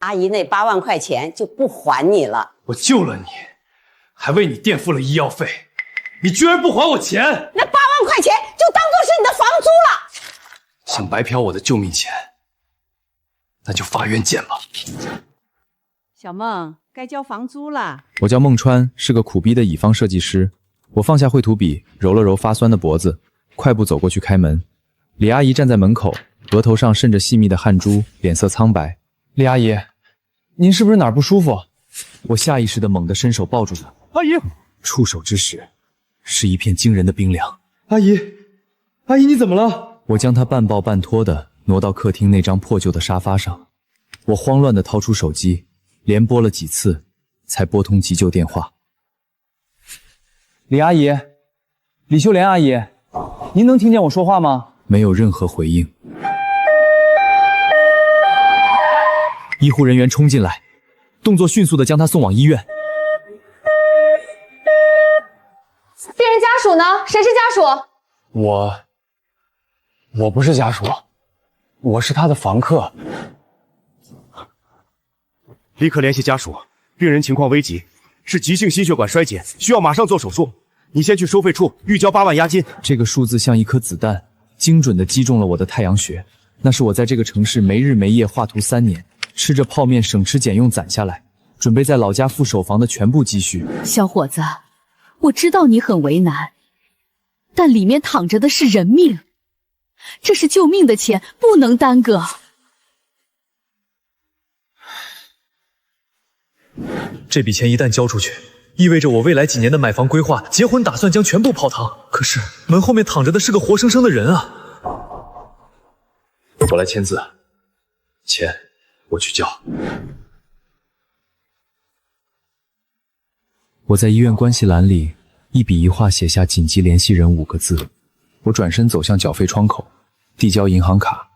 阿姨那8万块钱就不还你了。我救了你，还为你垫付了医药费，你居然不还我钱！那8万块钱就当做是你的房租了。想白嫖我的救命钱，那就法院见吧。小孟，该交房租了。我叫孟川，是个苦逼的乙方设计师。我放下绘图笔，揉了揉发酸的脖子，快步走过去开门。李阿姨站在门口，额头上渗着细密的汗珠，脸色苍白。李阿姨，您是不是哪儿不舒服？我下意识地猛地伸手抱住她。阿姨，触手之时，是一片惊人的冰凉。阿姨，阿姨你怎么了？我将她半抱半拖地挪到客厅那张破旧的沙发上。我慌乱地掏出手机，连拨了几次，才拨通急救电话。李阿姨，李秀莲阿姨，您能听见我说话吗？没有任何回应。医护人员冲进来，动作迅速地将她送往医院。病人家属呢？谁是家属？我不是家属，我是他的房客。立刻联系家属，病人情况危急，是急性心血管衰竭，需要马上做手术。你先去收费处预交8万押金。这个数字像一颗子弹，精准地击中了我的太阳穴。那是我在这个城市没日没夜画图3年，吃着泡面省吃俭用攒下来，准备在老家付首房的全部积蓄。小伙子，我知道你很为难，但里面躺着的是人命，这是救命的钱，不能耽搁。这笔钱一旦交出去，意味着我未来几年的买房规划、结婚打算将全部泡汤。可是门后面躺着的是个活生生的人啊！我来签字，钱我去交。我在医院关系栏里一笔一画写下紧急联系人5个字。我转身走向缴费窗口，递交银行卡，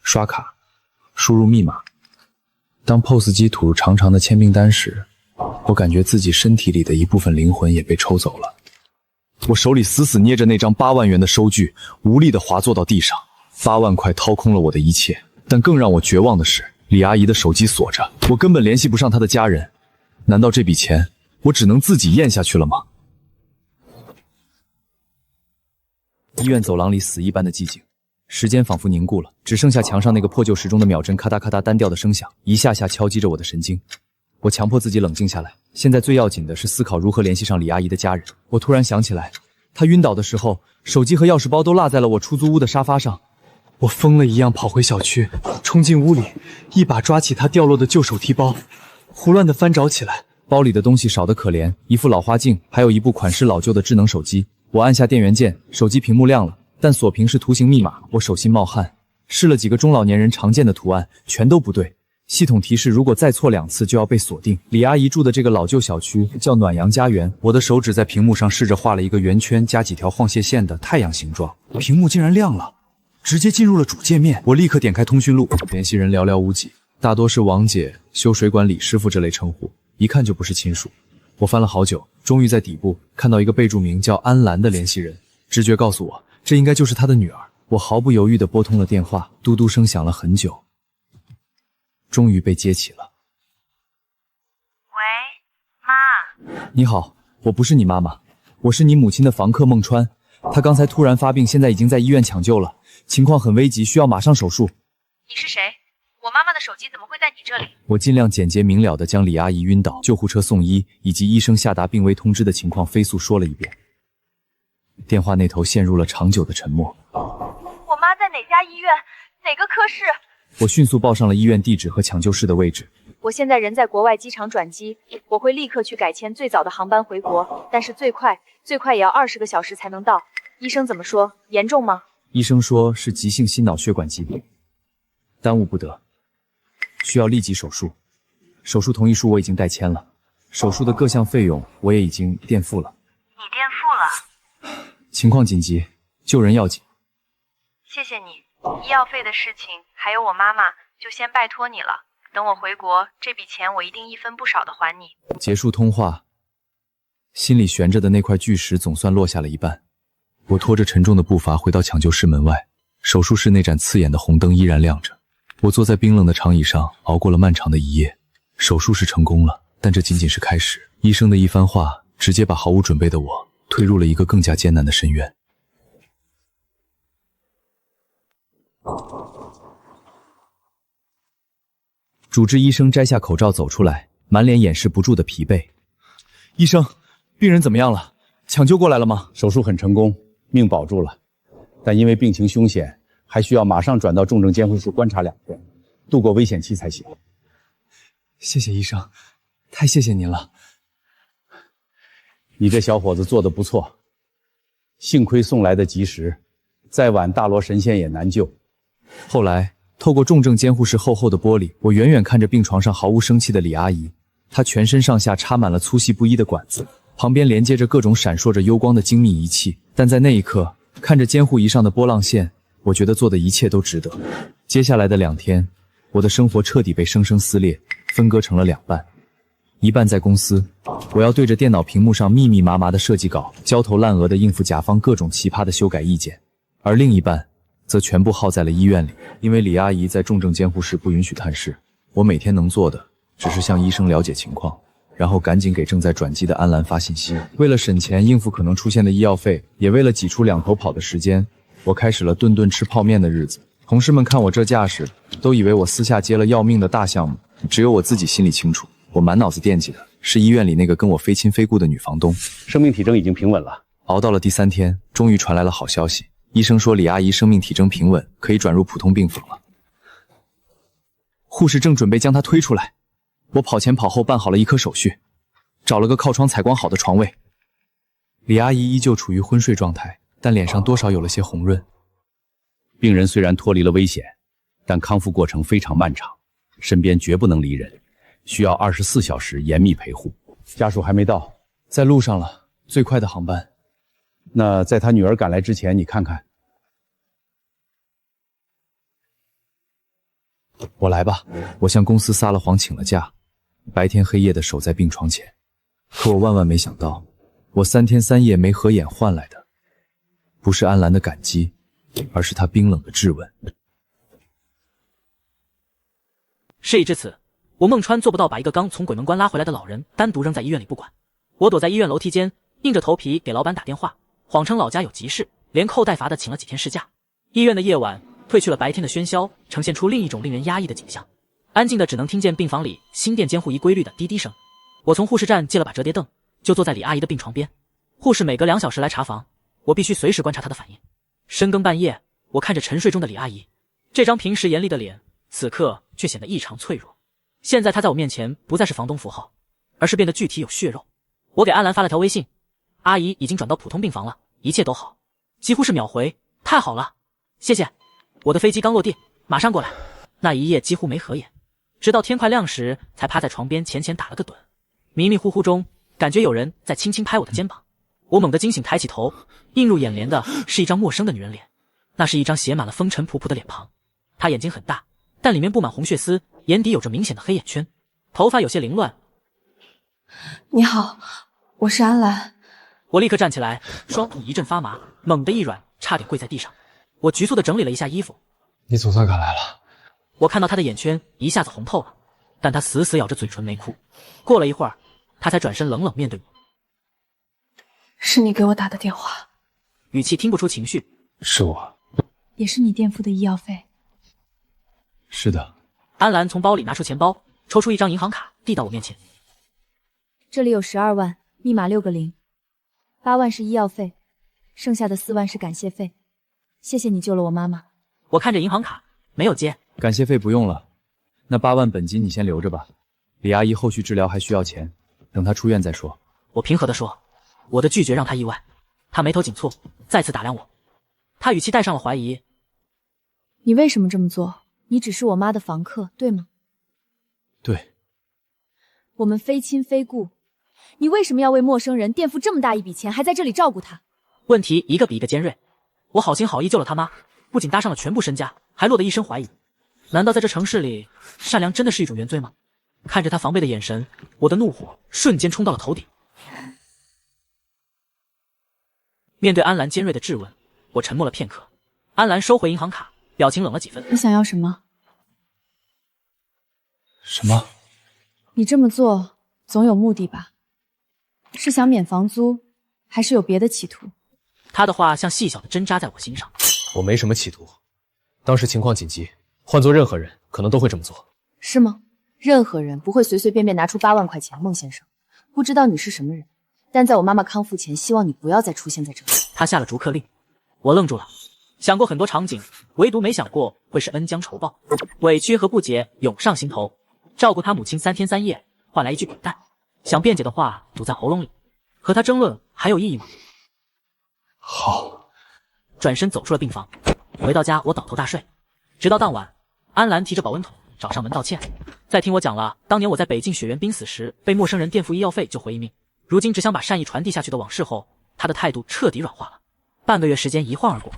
刷卡，输入密码。当 POS 机吐入长长的签名单时，我感觉自己身体里的一部分灵魂也被抽走了。我手里死死捏着那张8万元的收据，无力地滑坐到地上。8万块掏空了我的一切，但更让我绝望的是，李阿姨的手机锁着，我根本联系不上她的家人。难道这笔钱我只能自己咽下去了吗？医院走廊里死一般的寂静，时间仿佛凝固了，只剩下墙上那个破旧时钟的秒针咔嗒咔嗒单调的声响，一下下敲击着我的神经。我强迫自己冷静下来，现在最要紧的是思考如何联系上李阿姨的家人。我突然想起来，她晕倒的时候，手机和钥匙包都落在了我出租屋的沙发上。我疯了一样跑回小区，冲进屋里，一把抓起她掉落的旧手提包，胡乱地翻找起来。包里的东西少得可怜，一副老花镜，还有一部款式老旧的智能手机。我按下电源键，手机屏幕亮了，但锁屏是图形密码，我手心冒汗，试了几个中老年人常见的图案，全都不对。系统提示如果再错2次就要被锁定。李阿姨住的这个老旧小区叫暖阳家园，我的手指在屏幕上试着画了一个圆圈加几条晃线线的太阳形状，屏幕竟然亮了，直接进入了主界面。我立刻点开通讯录，联系人寥寥无几，大多是王姐、修水管李师傅这类称呼，一看就不是亲属。我翻了好久，终于在底部看到一个备注名叫安兰的联系人，直觉告诉我这应该就是她的女儿。我毫不犹豫地拨通了电话，嘟嘟声响了很久，终于被接起了。喂，妈。你好，我不是你妈妈，我是你母亲的房客孟川，她刚才突然发病，现在已经在医院抢救了，情况很危急，需要马上手术。你是谁？我妈妈的手机怎么会在你这里？我尽量简洁明了地将李阿姨晕倒、救护车送医以及医生下达病危通知的情况飞速说了一遍。电话那头陷入了长久的沉默。我妈在哪家医院？哪个科室？我迅速报上了医院地址和抢救室的位置。我现在人在国外机场转机，我会立刻去改签最早的航班回国，但是最快也要20个小时才能到。医生怎么说？严重吗？医生说是急性心脑血管疾病，耽误不得，需要立即手术。手术同意书我已经代签了，手术的各项费用我也已经垫付了。你垫付了？情况紧急，救人要紧。谢谢你，医药费的事情还有我妈妈就先拜托你了。等我回国，这笔钱我一定1分不少的还你。结束通话，心里悬着的那块巨石总算落下了一半。我拖着沉重的步伐回到抢救室门外，手术室那盏刺眼的红灯依然亮着。我坐在冰冷的长椅上，熬过了漫长的一夜。手术是成功了，但这仅仅是开始。医生的一番话，直接把毫无准备的我推入了一个更加艰难的深渊。主治医生摘下口罩走出来，满脸掩饰不住的疲惫。医生，病人怎么样了？抢救过来了吗？手术很成功，命保住了，但因为病情凶险，还需要马上转到重症监护室观察2天，度过危险期才行。谢谢医生，太谢谢您了。你这小伙子做得不错，幸亏送来的及时，再晚大罗神仙也难救。后来透过重症监护室厚厚的玻璃，我远远看着病床上毫无生气的李阿姨，她全身上下插满了粗细不一的管子，旁边连接着各种闪烁着幽光的精密仪器。但在那一刻，看着监护仪上的波浪线，我觉得做的一切都值得。接下来的2天，我的生活彻底被生生撕裂，分割成了2半。一半在公司，我要对着电脑屏幕上密密麻麻的设计稿，焦头烂额地应付甲方各种奇葩的修改意见；而另一半则全部耗在了医院里，因为李阿姨在重症监护室不允许探视。我每天能做的只是向医生了解情况，然后赶紧给正在转机的安澜发信息。为了省钱应付可能出现的医药费，也为了挤出2头跑的时间，我开始了顿顿吃泡面的日子。同事们看我这架势，都以为我私下接了要命的大项目，只有我自己心里清楚，我满脑子惦记的是医院里那个跟我非亲非故的女房东。生命体征已经平稳了。熬到了第3天，终于传来了好消息，医生说李阿姨生命体征平稳，可以转入普通病房了。护士正准备将她推出来，我跑前跑后办好了一科手续，找了个靠窗采光好的床位。李阿姨依旧处于昏睡状态，但脸上多少有了些红润。病人虽然脱离了危险，但康复过程非常漫长，身边绝不能离人，需要24小时严密陪护。家属还没到，在路上了，最快的航班。那在他女儿赶来之前，你看看。我来吧。我向公司撒了谎请了假，白天黑夜的守在病床前。可我万万没想到，我3天3夜没合眼换来的，不是安澜的感激，而是他冰冷的质问。事已至此，我孟川做不到把一个刚从鬼门关拉回来的老人单独扔在医院里不管。我躲在医院楼梯间，硬着头皮给老板打电话，谎称老家有急事，连扣带罚的请了几天事假。医院的夜晚褪去了白天的喧嚣，呈现出另一种令人压抑的景象，安静的只能听见病房里心电监护仪规律的滴滴声。我从护士站借了把折叠凳，就坐在李阿姨的病床边。护士每隔2小时来查房，我必须随时观察她的反应。深更半夜，我看着沉睡中的李阿姨，这张平时严厉的脸，此刻却显得异常脆弱。现在她在我面前不再是房东符号，而是变得具体有血肉。我给安澜发了条微信，阿姨已经转到普通病房了，一切都好。几乎是秒回，太好了，谢谢。我的飞机刚落地，马上过来。那一夜几乎没合眼，直到天快亮时才趴在床边浅浅打了个盹。迷迷糊糊中，感觉有人在轻轻拍我的肩膀。我猛地惊醒，抬起头，映入眼帘的是一张陌生的女人脸。那是一张写满了风尘仆仆的脸庞，她眼睛很大，但里面布满红血丝，眼底有着明显的黑眼圈，头发有些凌乱。你好，我是安澜。我立刻站起来，双腿一阵发麻，猛地一软，差点跪在地上。我局促地整理了一下衣服。你总算赶来了。我看到他的眼圈一下子红透了，但他死死咬着嘴唇没哭。过了一会儿，他才转身冷冷面对我。是你给我打的电话？语气听不出情绪。是我。也是你垫付的医药费？是的。安澜从包里拿出钱包，抽出一张银行卡递到我面前。这里有12万，密码6个0，8万是医药费，剩下的4万是感谢费。谢谢你救了我妈妈。我看着银行卡，没有接。感谢费不用了，那8万本金你先留着吧。李阿姨后续治疗还需要钱，等她出院再说。我平和地说，我的拒绝让她意外。她眉头紧蹙，再次打量我，她语气带上了怀疑。你为什么这么做？你只是我妈的房客，对吗？对。我们非亲非故，你为什么要为陌生人垫付这么大一笔钱，还在这里照顾她？问题一个比一个尖锐。我好心好意救了他妈，不仅搭上了全部身家，还落得一身怀疑。难道在这城市里，善良真的是一种原罪吗？看着他防备的眼神，我的怒火瞬间冲到了头顶。面对安澜尖锐的质问，我沉默了片刻。安澜收回银行卡，表情冷了几分。你想要什么？什么？你这么做总有目的吧？是想免房租，还是有别的企图？他的话像细小的针扎在我心上。我没什么企图，当时情况紧急，换做任何人可能都会这么做。是吗？任何人不会随随便便拿出8万块钱，孟先生。不知道你是什么人，但在我妈妈康复前，希望你不要再出现在这里。他下了逐客令，我愣住了，想过很多场景，唯独没想过会是恩将仇报，委屈和不解涌上心头。照顾他母亲3天3夜，换来一句滚蛋，想辩解的话堵在喉咙里，和他争论还有意义吗？好，转身走出了病房。回到家，我倒头大睡，直到当晚，安澜提着保温桶找上门道歉，再听我讲了当年我在北境雪原濒死时被陌生人垫付医药费救回一命，如今只想把善意传递下去的往事后，他的态度彻底软化了。半个月时间一晃而过，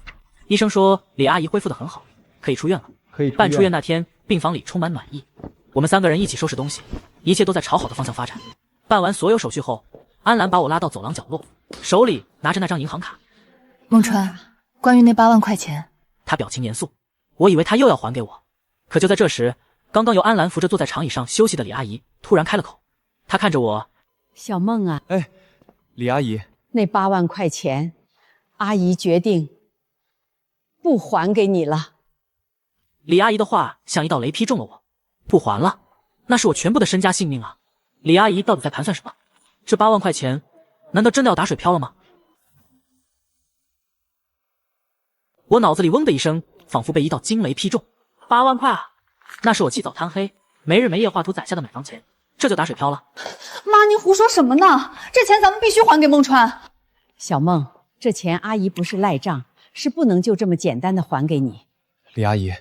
医生说李阿姨恢复得很好，可以出院了。办出院那天，病房里充满暖意，我们3个人一起收拾东西，一切都在朝好的方向发展。办完所有手续后，安澜把我拉到走廊角落，手里拿着那张银行卡。孟川，关于那8万块钱，他表情严肃，我以为他又要还给我。可就在这时，刚刚由安澜扶着坐在长椅上休息的李阿姨突然开了口，她看着我，小孟啊，李阿姨，那8万块钱，阿姨决定不还给你了。李阿姨的话像一道雷劈中了我，不还了，那是我全部的身家性命啊！李阿姨到底在盘算什么？这8万块钱，难道真的要打水漂了吗？我脑子里嗡的一声，仿佛被一道惊雷劈中。8万块啊，那是我起早贪黑，没日没夜画图攒下的买房钱，这就打水漂了？妈，您胡说什么呢？这钱咱们必须还给孟川。小孟，这钱阿姨不是赖账，是不能就这么简单的还给你。李阿姨，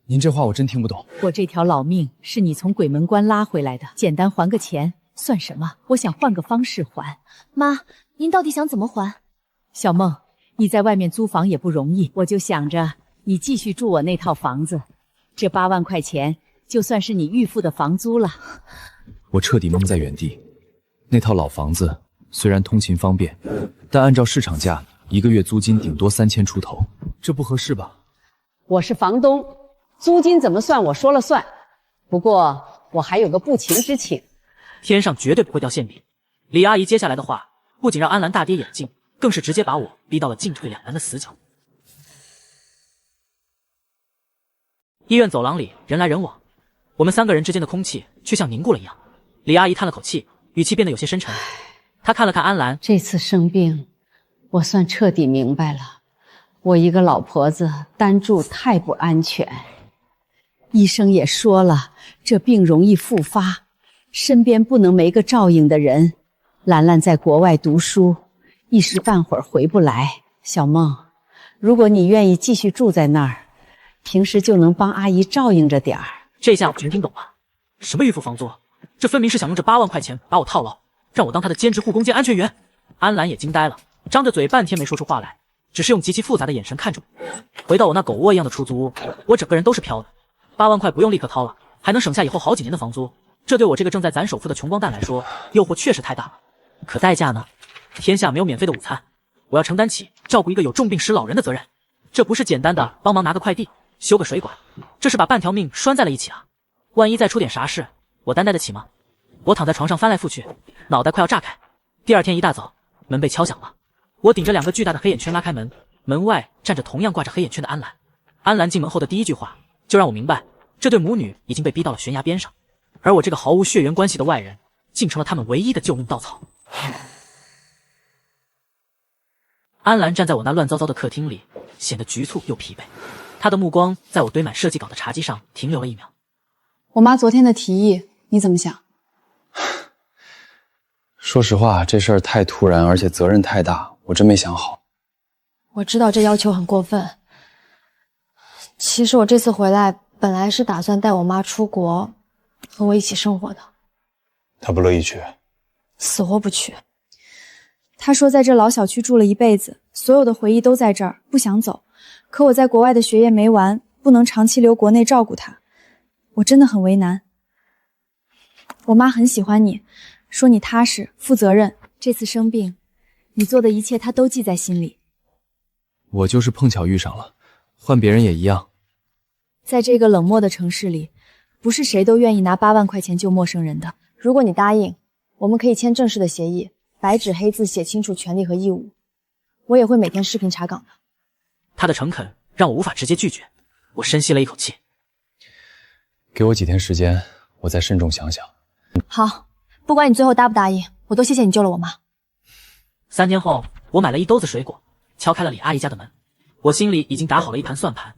您这话我真听不懂。我这条老命是你从鬼门关拉回来的，简单还个钱算什么？我想换个方式还。妈，您到底想怎么还？小孟，你在外面租房也不容易，我就想着你继续住我那套房子，这8万块钱就算是你预付的房租了。我彻底懵在原地。那套老房子虽然通勤方便，但按照市场价，1个月租金顶多3000出头，这不合适吧？我是房东，租金怎么算我说了算。不过我还有个不情之请。天上绝对不会掉馅饼。李阿姨接下来的话不仅让安澜大跌眼镜，更是直接把我逼到了进退两难的死角。医院走廊里人来人往，我们3个人之间的空气却像凝固了一样。李阿姨叹了口气，语气变得有些深沉。她看了看安澜，这次生病，我算彻底明白了，我一个老婆子单住太不安全。医生也说了，这病容易复发，身边不能没个照应的人。兰兰在国外读书，一时半会儿回不来。小孟，如果你愿意继续住在那儿，平时就能帮阿姨照应着点儿。这下我全听懂了，什么预付房租？这分明是想用这8万块钱把我套牢，让我当他的兼职护工兼安全员。安澜也惊呆了，张着嘴半天没说出话来，只是用极其复杂的眼神看着我。回到我那狗窝一样的出租屋，我整个人都是飘的。8万块不用立刻掏了，还能省下以后好几年的房租，这对我这个正在攒首付的穷光蛋来说，诱惑确实太大了。可代价呢？天下没有免费的午餐，我要承担起照顾一个有重病时老人的责任。这不是简单的帮忙拿个快递、修个水管，这是把半条命拴在了一起啊！万一再出点啥事，我担待得起吗？我躺在床上翻来覆去，脑袋快要炸开。第二天一大早，门被敲响了，我顶着2个巨大的黑眼圈拉开门，门外站着同样挂着黑眼圈的安澜。安澜进门后的第一句话就让我明白，这对母女已经被逼到了悬崖边上，而我这个毫无血缘关系的外人，竟成了他们唯一的救命稻草。安澜站在我那乱糟糟的客厅里，显得局促又疲惫。他的目光在我堆满设计稿的茶几上停留了1秒。我妈昨天的提议，你怎么想？说实话，这事儿太突然，而且责任太大，我真没想好。我知道这要求很过分。其实我这次回来，本来是打算带我妈出国，和我一起生活的。她不乐意去？死活不去。她说在这老小区住了一辈子，所有的回忆都在这儿，不想走。可我在国外的学业没完，不能长期留国内照顾她，我真的很为难。我妈很喜欢你，说你踏实、负责任。这次生病，你做的一切她都记在心里。我就是碰巧遇上了，换别人也一样。在这个冷漠的城市里，不是谁都愿意拿8万块钱救陌生人的。如果你答应，我们可以签正式的协议，白纸黑字写清楚权利和义务。我也会每天视频查岗的。他的诚恳让我无法直接拒绝，我深吸了一口气。给我几天时间，我再慎重想想。好，不管你最后答不答应，我都谢谢你救了我妈。3天后，我买了一兜子水果，敲开了李阿姨家的门。我心里已经打好了一盘算盘，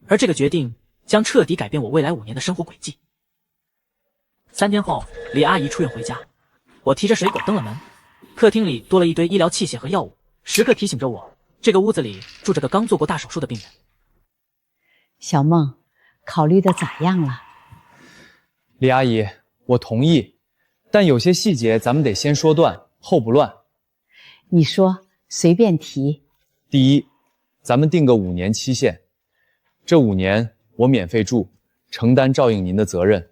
而这个决定将彻底改变我未来5年的生活轨迹。3天后，李阿姨出院回家，我提着水果登了门。客厅里多了一堆医疗器械和药物，时刻提醒着我，这个屋子里住着个刚做过大手术的病人。小梦，考虑的咋样了？李阿姨，我同意，但有些细节咱们得先说断，后不乱。你说，随便提。第一，咱们定个5年期限，这5年我免费住，承担照应您的责任。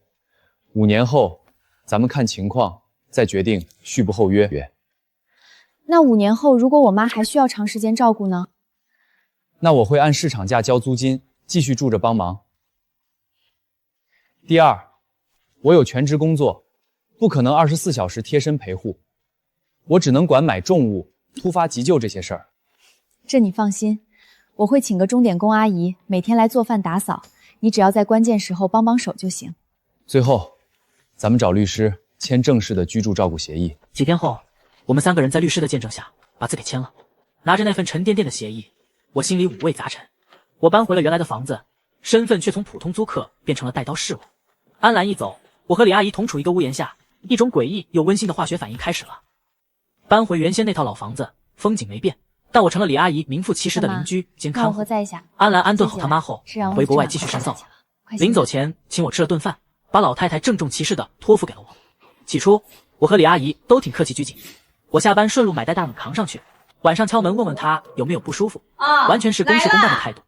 5年后，咱们看情况再决定续不后约。那5年后，如果我妈还需要长时间照顾呢？那我会按市场价交租金，继续住着帮忙。第二，我有全职工作，不可能24小时贴身陪护，我只能管买重物、突发急救这些事儿。这你放心，我会请个钟点工阿姨，每天来做饭打扫，你只要在关键时候帮帮手就行。最后，咱们找律师签正式的居住照顾协议。几天后，我们3个人在律师的见证下把字给签了。拿着那份沉甸甸的协议，我心里五味杂陈。我搬回了原来的房子，身份却从普通租客变成了带刀侍卫。安澜一走，我和李阿姨同处一个屋檐下，一种诡异又温馨的化学反应开始了。搬回原先那套老房子，风景没变，但我成了李阿姨名副其实的邻居兼看护。安澜安顿好他妈后，回国外继续深造。临走前请我吃了顿饭，把老太太郑重其事地托付给了我。起初我和李阿姨都挺客气拘谨，我下班顺路买袋大米扛上去，晚上敲门问问她有没有不舒服，完全是公事公办的态度。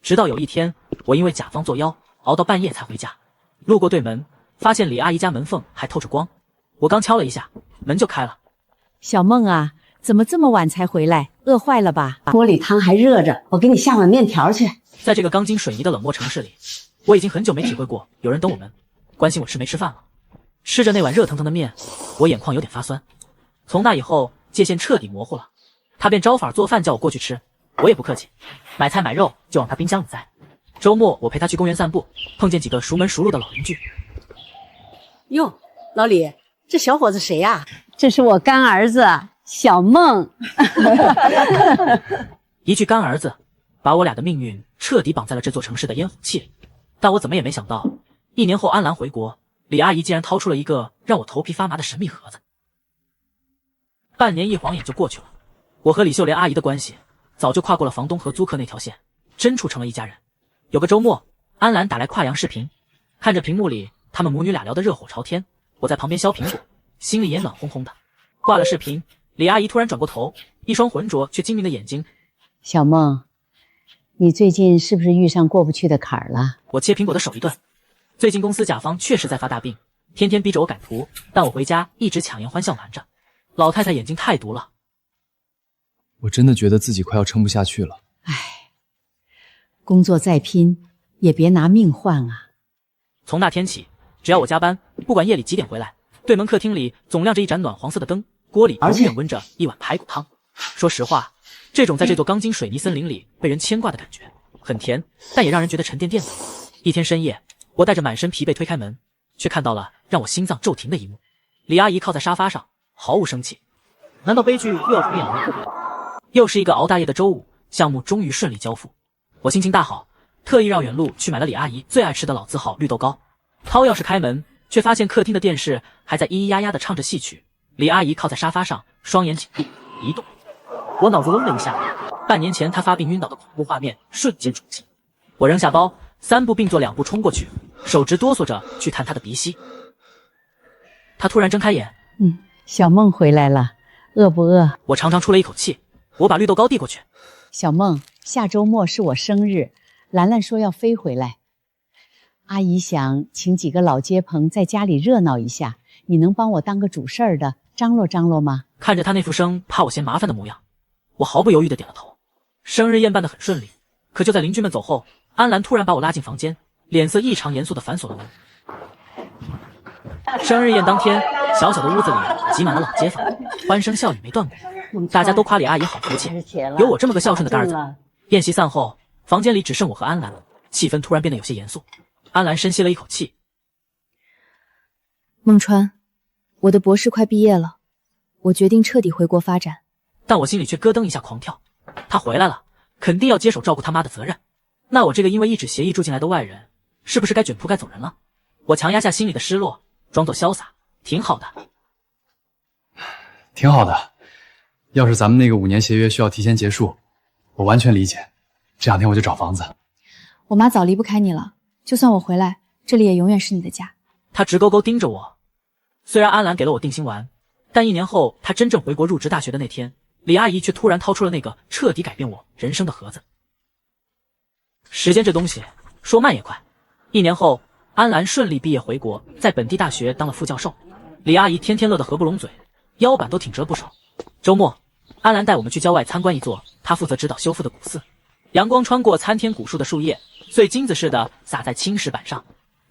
直到有一天，我因为甲方作妖，熬到半夜才回家。路过对门，发现李阿姨家门缝还透着光，我刚敲了一下，门就开了。小梦啊，怎么这么晚才回来？饿坏了吧？锅里汤还热着，我给你下碗面条去。在这个钢筋水泥的冷漠城市里，我已经很久没体会过有人等我们，关心我吃没吃饭了。吃着那碗热腾腾的面，我眼眶有点发酸。从那以后，界限彻底模糊了。他便招法做饭叫我过去吃，我也不客气，买菜买肉就往他冰箱里塞。周末我陪他去公园散步，碰见几个熟门熟路的老邻居。哟，老李，这小伙子谁呀？这是我干儿子小梦。一句干儿子，把我俩的命运彻底绑在了这座城市的烟火气里。但我怎么也没想到，1年后安澜回国，李阿姨竟然掏出了一个让我头皮发麻的神秘盒子。半年一晃眼就过去了，我和李秀莲阿姨的关系早就跨过了房东和租客那条线，真处成了一家人。有个周末，安澜打来跨洋视频，看着屏幕里他们母女俩聊得热火朝天，我在旁边削苹果，心里也暖烘烘的。挂了视频，李阿姨突然转过头，一双浑浊却精明的眼睛。小梦，你最近是不是遇上过不去的坎儿了？我切苹果的手一顿。最近公司甲方确实在发大病，天天逼着我改图，但我回家一直强颜欢笑瞒着。老太太眼睛太毒了，我真的觉得自己快要撑不下去了。工作再拼，也别拿命换啊。从那天起，只要我加班，不管夜里几点回来，对门客厅里总亮着一盏暖黄色的灯，锅里永远温着一碗排骨汤。说实话，这种在这座钢筋水泥森林里被人牵挂的感觉很甜，但也让人觉得沉甸甸的。一天深夜，我带着满身疲惫推开门，却看到了让我心脏骤停的一幕。李阿姨靠在沙发上，毫无生气。难道悲剧又要重演了？又是一个熬大夜的周五，项目终于顺利交付。我心情大好，特意绕远路去买了李阿姨最爱吃的老字号绿豆糕。掏钥匙开门，却发现客厅的电视还在咿咿呀呀地唱着戏曲。李阿姨靠在沙发上，双眼紧闭，一动。我脑子嗡了一下，半年前她发病晕倒的恐怖画面瞬间重现。我扔下包，3步并作2步冲过去，手直哆嗦着去弹她的鼻息。她突然睁开眼，小梦回来了，饿不饿？我长长出了一口气，我把绿豆糕递过去。小梦，下周末是我生日，兰兰说要飞回来，阿姨想请几个老街棚在家里热闹一下，你能帮我当个主事儿的，张罗张罗吗？看着她那副生怕我嫌麻烦的模样，我毫不犹豫地点了头。生日宴办得很顺利，可就在邻居们走后，安澜突然把我拉进房间，脸色异常严肃地反锁了门。生日宴当天，小小的屋子里挤满了老街坊，欢声笑语没断过，大家都夸李阿姨好福气，有我这么个孝顺的干儿子。宴席散后，房间里只剩我和安澜，气氛突然变得有些严肃。安澜深吸了一口气，孟川，我的博士快毕业了，我决定彻底回国发展。但我心里却咯噔一下狂跳，他回来了，肯定要接手照顾他妈的责任。那我这个因为一纸协议住进来的外人，是不是该卷铺盖走人了？我强压下心里的失落，装作潇洒，挺好的。挺好的。要是咱们那个5年协约需要提前结束，我完全理解。这2天我就找房子。我妈早离不开你了，就算我回来，这里也永远是你的家。他直勾勾盯着我。虽然安澜给了我定心丸，但1年后他真正回国入职大学的那天，李阿姨却突然掏出了那个彻底改变我人生的盒子。时间这东西，说慢也快。1年后，安澜顺利毕业回国，在本地大学当了副教授。李阿姨天天乐得合不拢嘴，腰板都挺直了不少。周末，安澜带我们去郊外参观一座她负责指导修复的古寺。阳光穿过参天古树的树叶，碎金子似的洒在青石板上。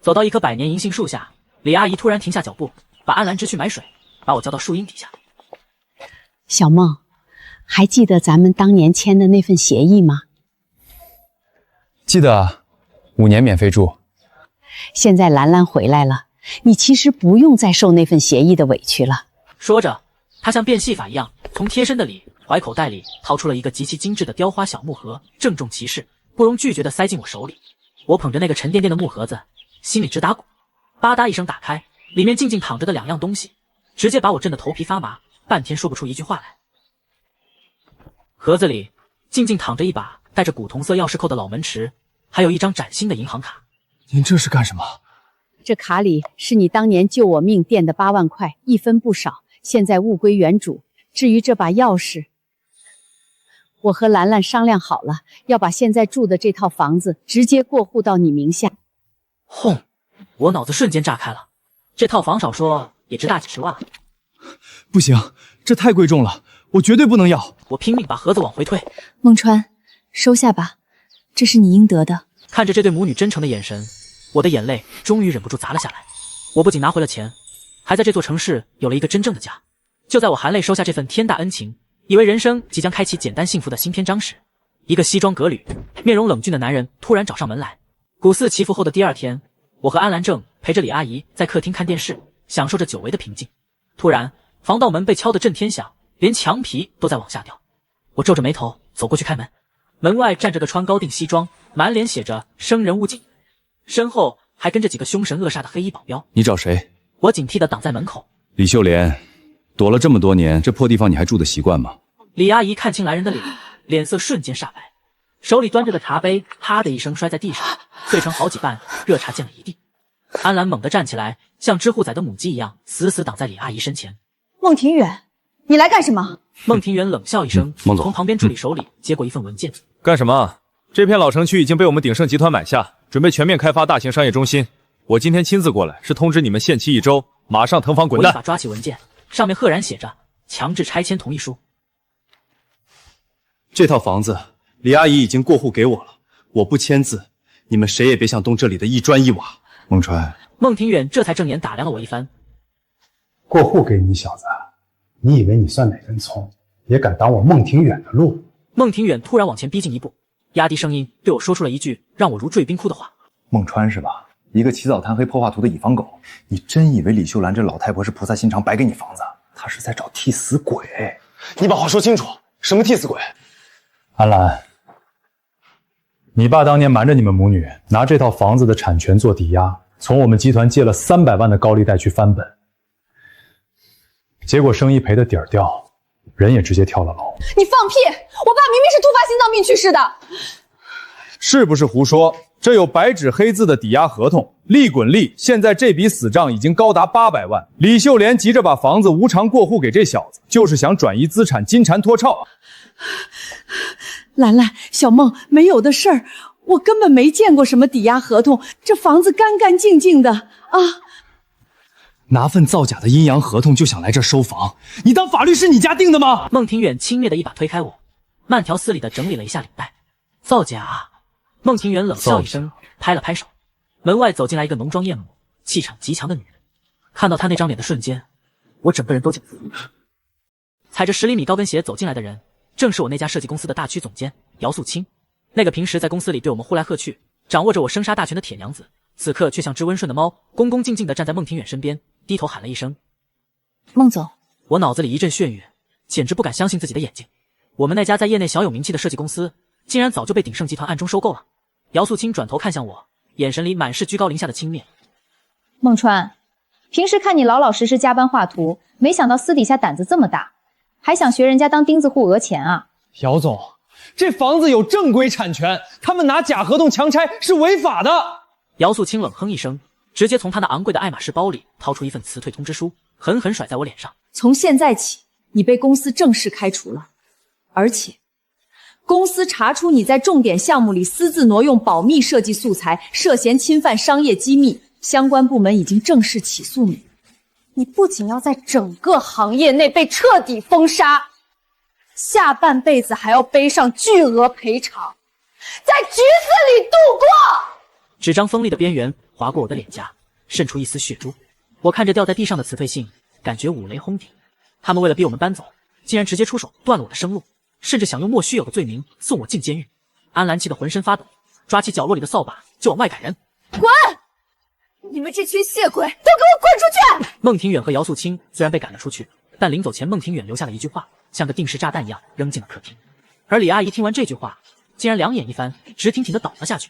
走到一棵百年银杏树下，李阿姨突然停下脚步，把安澜支去买水，把我叫到树荫底下。小梦，还记得咱们当年签的那份协议吗？记得啊，5年免费住。现在兰兰回来了，你其实不用再受那份协议的委屈了。说着，他像变戏法一样，从贴身的里怀口袋里掏出了一个极其精致的雕花小木盒，郑重其事，不容拒绝地塞进我手里。我捧着那个沉甸甸的木盒子，心里直打鼓。吧嗒一声打开，里面静静躺着的2样东西，直接把我震得头皮发麻，半天说不出一句话来。盒子里静静躺着一把带着古铜色钥匙扣的老门匙，还有一张崭新的银行卡。您这是干什么？这卡里是你当年救我命垫的8万块，一分不少，现在物归原主。至于这把钥匙，我和兰兰商量好了，要把现在住的这套房子直接过户到你名下。轰！我脑子瞬间炸开了，这套房少说也值大几10万了。不行，这太贵重了，我绝对不能要。我拼命把盒子往回推。孟川，收下吧，这是你应得的。看着这对母女真诚的眼神，我的眼泪终于忍不住砸了下来。我不仅拿回了钱，还在这座城市有了一个真正的家。就在我含泪收下这份天大恩情，以为人生即将开启简单幸福的新篇章时，一个西装革履、面容冷峻的男人突然找上门来。古寺祈福后的第2天，我和安澜正陪着李阿姨在客厅看电视，享受着久违的平静。突然，防盗门被敲得震天响，连墙皮都在往下掉。我皱着眉头走过去开门，门外站着个穿高定西装、满脸写着生人勿近，身后还跟着几个凶神恶煞的黑衣保镖。你找谁？我警惕地挡在门口。李秀莲，躲了这么多年，这破地方你还住得习惯吗？李阿姨看清来人的脸，脸色瞬间煞白，手里端着的茶杯啪的一声摔在地上，碎成好几瓣，热茶溅了一地。安澜猛地站起来，像知户仔的母鸡一样，死死挡在李阿姨身前。孟庭远，你来干什么？孟庭远冷笑一声，孟总从旁边助理手里接过一份文件。干什么？这片老城区已经被我们鼎盛集团买下，准备全面开发大型商业中心。我今天亲自过来，是通知你们限期1周，马上腾房滚蛋。我一把抓起文件，上面赫然写着强制拆迁同意书。这套房子李阿姨已经过户给我了，我不签字，你们谁也别想动这里的一砖一瓦。孟川，孟庭远这才正眼打量了我一番。过户给你小子，你以为你算哪根葱，也敢挡我孟庭远的路？孟庭远突然往前逼近一步，压低声音对我说出了一句让我如坠冰窟的话。孟川是吧？一个起早贪黑破画图的乙方狗，你真以为李秀兰这老太婆是菩萨心肠白给你房子？她是在找替死鬼。你把话说清楚，什么替死鬼？安澜，你爸当年瞒着你们母女，拿这套房子的产权做抵押，从我们集团借了300万的高利贷去翻本，结果生意赔得底儿掉，人也直接跳了楼。你放屁！我爸明明是突发心脏病去世的。是不是胡说？这有白纸黑字的抵押合同，利滚利，现在这笔死账已经高达800万。李秀莲急着把房子无偿过户给这小子，就是想转移资产，金蝉脱壳。兰兰，小梦，没有的事儿，我根本没见过什么抵押合同，这房子干干净净的啊！拿份造假的阴阳合同就想来这儿收房，你当法律是你家定的吗？孟庭远轻蔑的一把推开我，慢条斯理的整理了一下领带。造假！孟庭远冷笑一声，拍了拍手，门外走进来一个浓妆艳抹、气场极强的女人。看到他那张脸的瞬间，我整个人都紧。踩着10厘米高跟鞋走进来的人，正是我那家设计公司的大区总监姚素清。那个平时在公司里对我们呼来喝去，掌握着我生杀大权的铁娘子，此刻却像只温顺的猫，恭恭敬敬地站在孟庭远身边，低头喊了一声：“孟总。”我脑子里一阵眩晕，简直不敢相信自己的眼睛。我们那家在业内小有名气的设计公司，竟然早就被鼎盛集团暗中收购了。姚素清转头看向我，眼神里满是居高临下的轻蔑。孟川，平时看你老老实实加班画图，没想到私底下胆子这么大，还想学人家当钉子户讹钱啊？姚总，这房子有正规产权，他们拿假合同强拆是违法的。姚素清冷哼一声，直接从他那昂贵的爱马仕包里掏出一份辞退通知书，狠狠甩在我脸上。从现在起，你被公司正式开除了，而且公司查出你在重点项目里私自挪用保密设计素材，涉嫌侵犯商业机密，相关部门已经正式起诉你。你不仅要在整个行业内被彻底封杀，下半辈子还要背上巨额赔偿，在局子里度过。纸张锋利的边缘划过我的脸颊，渗出一丝血珠。我看着掉在地上的辞退信，感觉五雷轰顶。他们为了逼我们搬走，竟然直接出手断了我的生路，甚至想用莫须有的罪名送我进监狱。安澜气得浑身发抖，抓起角落里的扫把就往外赶人。滚！你们这群血鬼，都给我滚出去！孟庭远和姚素清虽然被赶了出去，但临走前孟庭远留下了一句话，像个定时炸弹一样扔进了客厅。而李阿姨听完这句话，竟然两眼一翻，直挺挺地倒了下去。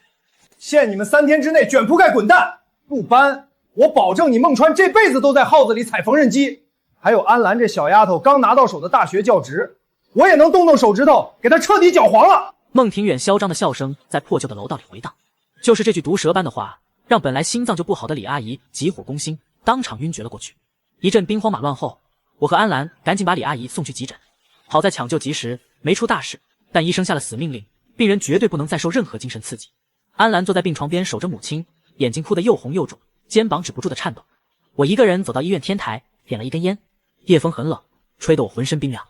限你们3天之内卷铺盖滚蛋，不搬，我保证你孟川这辈子都在耗子里踩缝纫机。还有安澜这小丫头刚拿到手的大学教职，我也能动动手指头给她彻底搅黄了。孟庭远嚣张的笑声在破旧的楼道里回荡，就是这句毒蛇般的话，让本来心脏就不好的李阿姨急火攻心，当场晕厥了过去。一阵兵荒马乱后，我和安澜赶紧把李阿姨送去急诊。好在抢救及时，没出大事，但医生下了死命令，病人绝对不能再受任何精神刺激。安澜坐在病床边守着母亲，眼睛哭得又红又肿，肩膀止不住的颤抖。我一个人走到医院天台，点了一根烟。夜风很冷，吹得我浑身冰凉。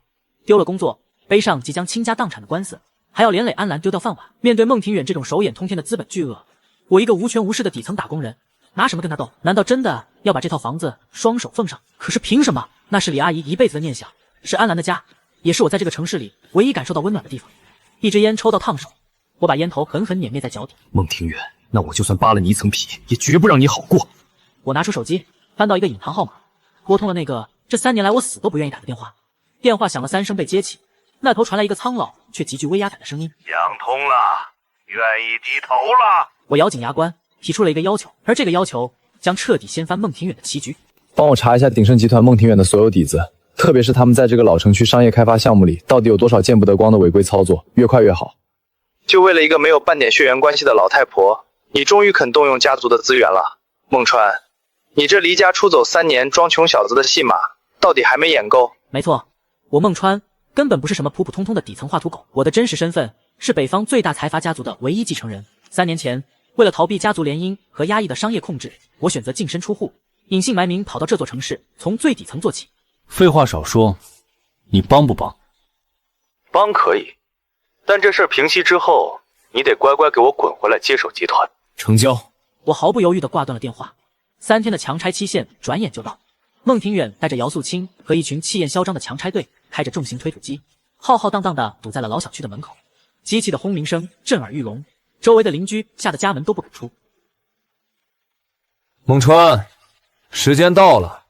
丢了工作，背上即将倾家荡产的官司，还要连累安澜丢掉饭碗。面对孟庭远这种手眼通天的资本巨鳄，我一个无权无势的底层打工人，拿什么跟他斗？难道真的要把这套房子双手奉上？可是凭什么？那是李阿姨一辈子的念想，是安澜的家，也是我在这个城市里唯一感受到温暖的地方。一支烟抽到烫手，我把烟头狠狠碾灭在脚底。孟庭远，那我就算扒了你一层皮，也绝不让你好过。我拿出手机，翻到一个隐藏号码，拨通了那个这3年来我死都不愿意打的电话。电话响了3声被接起，那头传来一个苍老却极具威压感的声音：想通了，愿意低头了。我咬紧牙关，提出了一个要求，而这个要求将彻底掀翻孟庭远的棋局。帮我查一下鼎盛集团孟庭远的所有底子，特别是他们在这个老城区商业开发项目里到底有多少见不得光的违规操作，越快越好。就为了一个没有半点血缘关系的老太婆，你终于肯动用家族的资源了。孟川，你这离家出走3年装穷小子的戏码到底还没演够？没错，我孟川根本不是什么普普通通的底层画图狗，我的真实身份是北方最大财阀家族的唯一继承人。3年前，为了逃避家族联姻和压抑的商业控制，我选择净身出户，隐姓埋名跑到这座城市，从最底层做起。废话少说，你帮不帮？帮可以，但这事儿平息之后，你得乖乖给我滚回来接手集团。成交。我毫不犹豫地挂断了电话。3天的强拆期限转眼就到，孟庭远带着姚素清和一群气焰嚣张的强拆队，开着重型推土机，浩浩荡荡地堵在了老小区的门口。机器的轰鸣声震耳欲聋，周围的邻居吓得家门都不敢出。孟川，时间到了，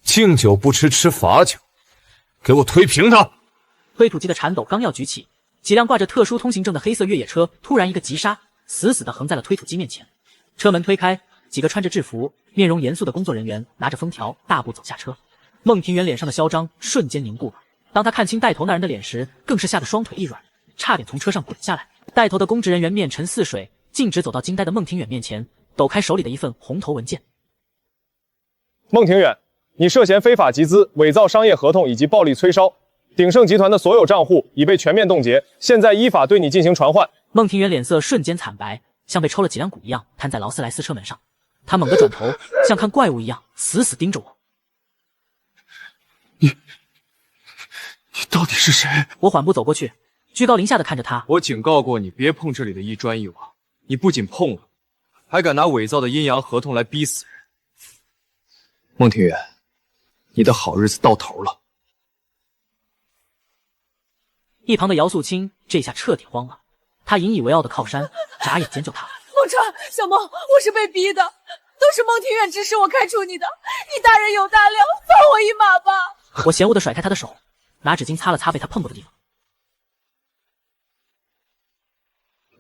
敬酒不吃吃罚酒，给我推平它！推土机的铲斗刚要举起，几辆挂着特殊通行证的黑色越野车突然一个急刹，死死地横在了推土机面前。车门推开，几个穿着制服、面容严肃的工作人员拿着封条大步走下车。孟庭远脸上的嚣张瞬间凝固了，当他看清带头那人的脸时，更是吓得双腿一软，差点从车上滚下来。带头的公职人员面沉似水，径直走到惊呆的孟庭远面前，抖开手里的一份红头文件。孟庭远，你涉嫌非法集资、伪造商业合同以及暴力催烧，鼎盛集团的所有账户已被全面冻结，现在依法对你进行传唤。孟庭远脸色瞬间惨白，像被抽了几两骨一样瘫在劳斯莱斯车门上。他猛地转头，像看怪物一样死死盯着我。你到底是谁？我缓步走过去，居高临下的看着他。我警告过你别碰这里的一砖一瓦，你不仅碰了，还敢拿伪造的阴阳合同来逼死人。孟庭远，你的好日子到头了。一旁的姚素清这下彻底慌了，他引以为傲的靠山眨眼间就塌了。孟川，小孟，我是被逼的，都是孟庭远指使我开除你的，你大人有大量，放我一马吧！我嫌恶的甩开他的手，拿纸巾擦了擦被他碰过的地方。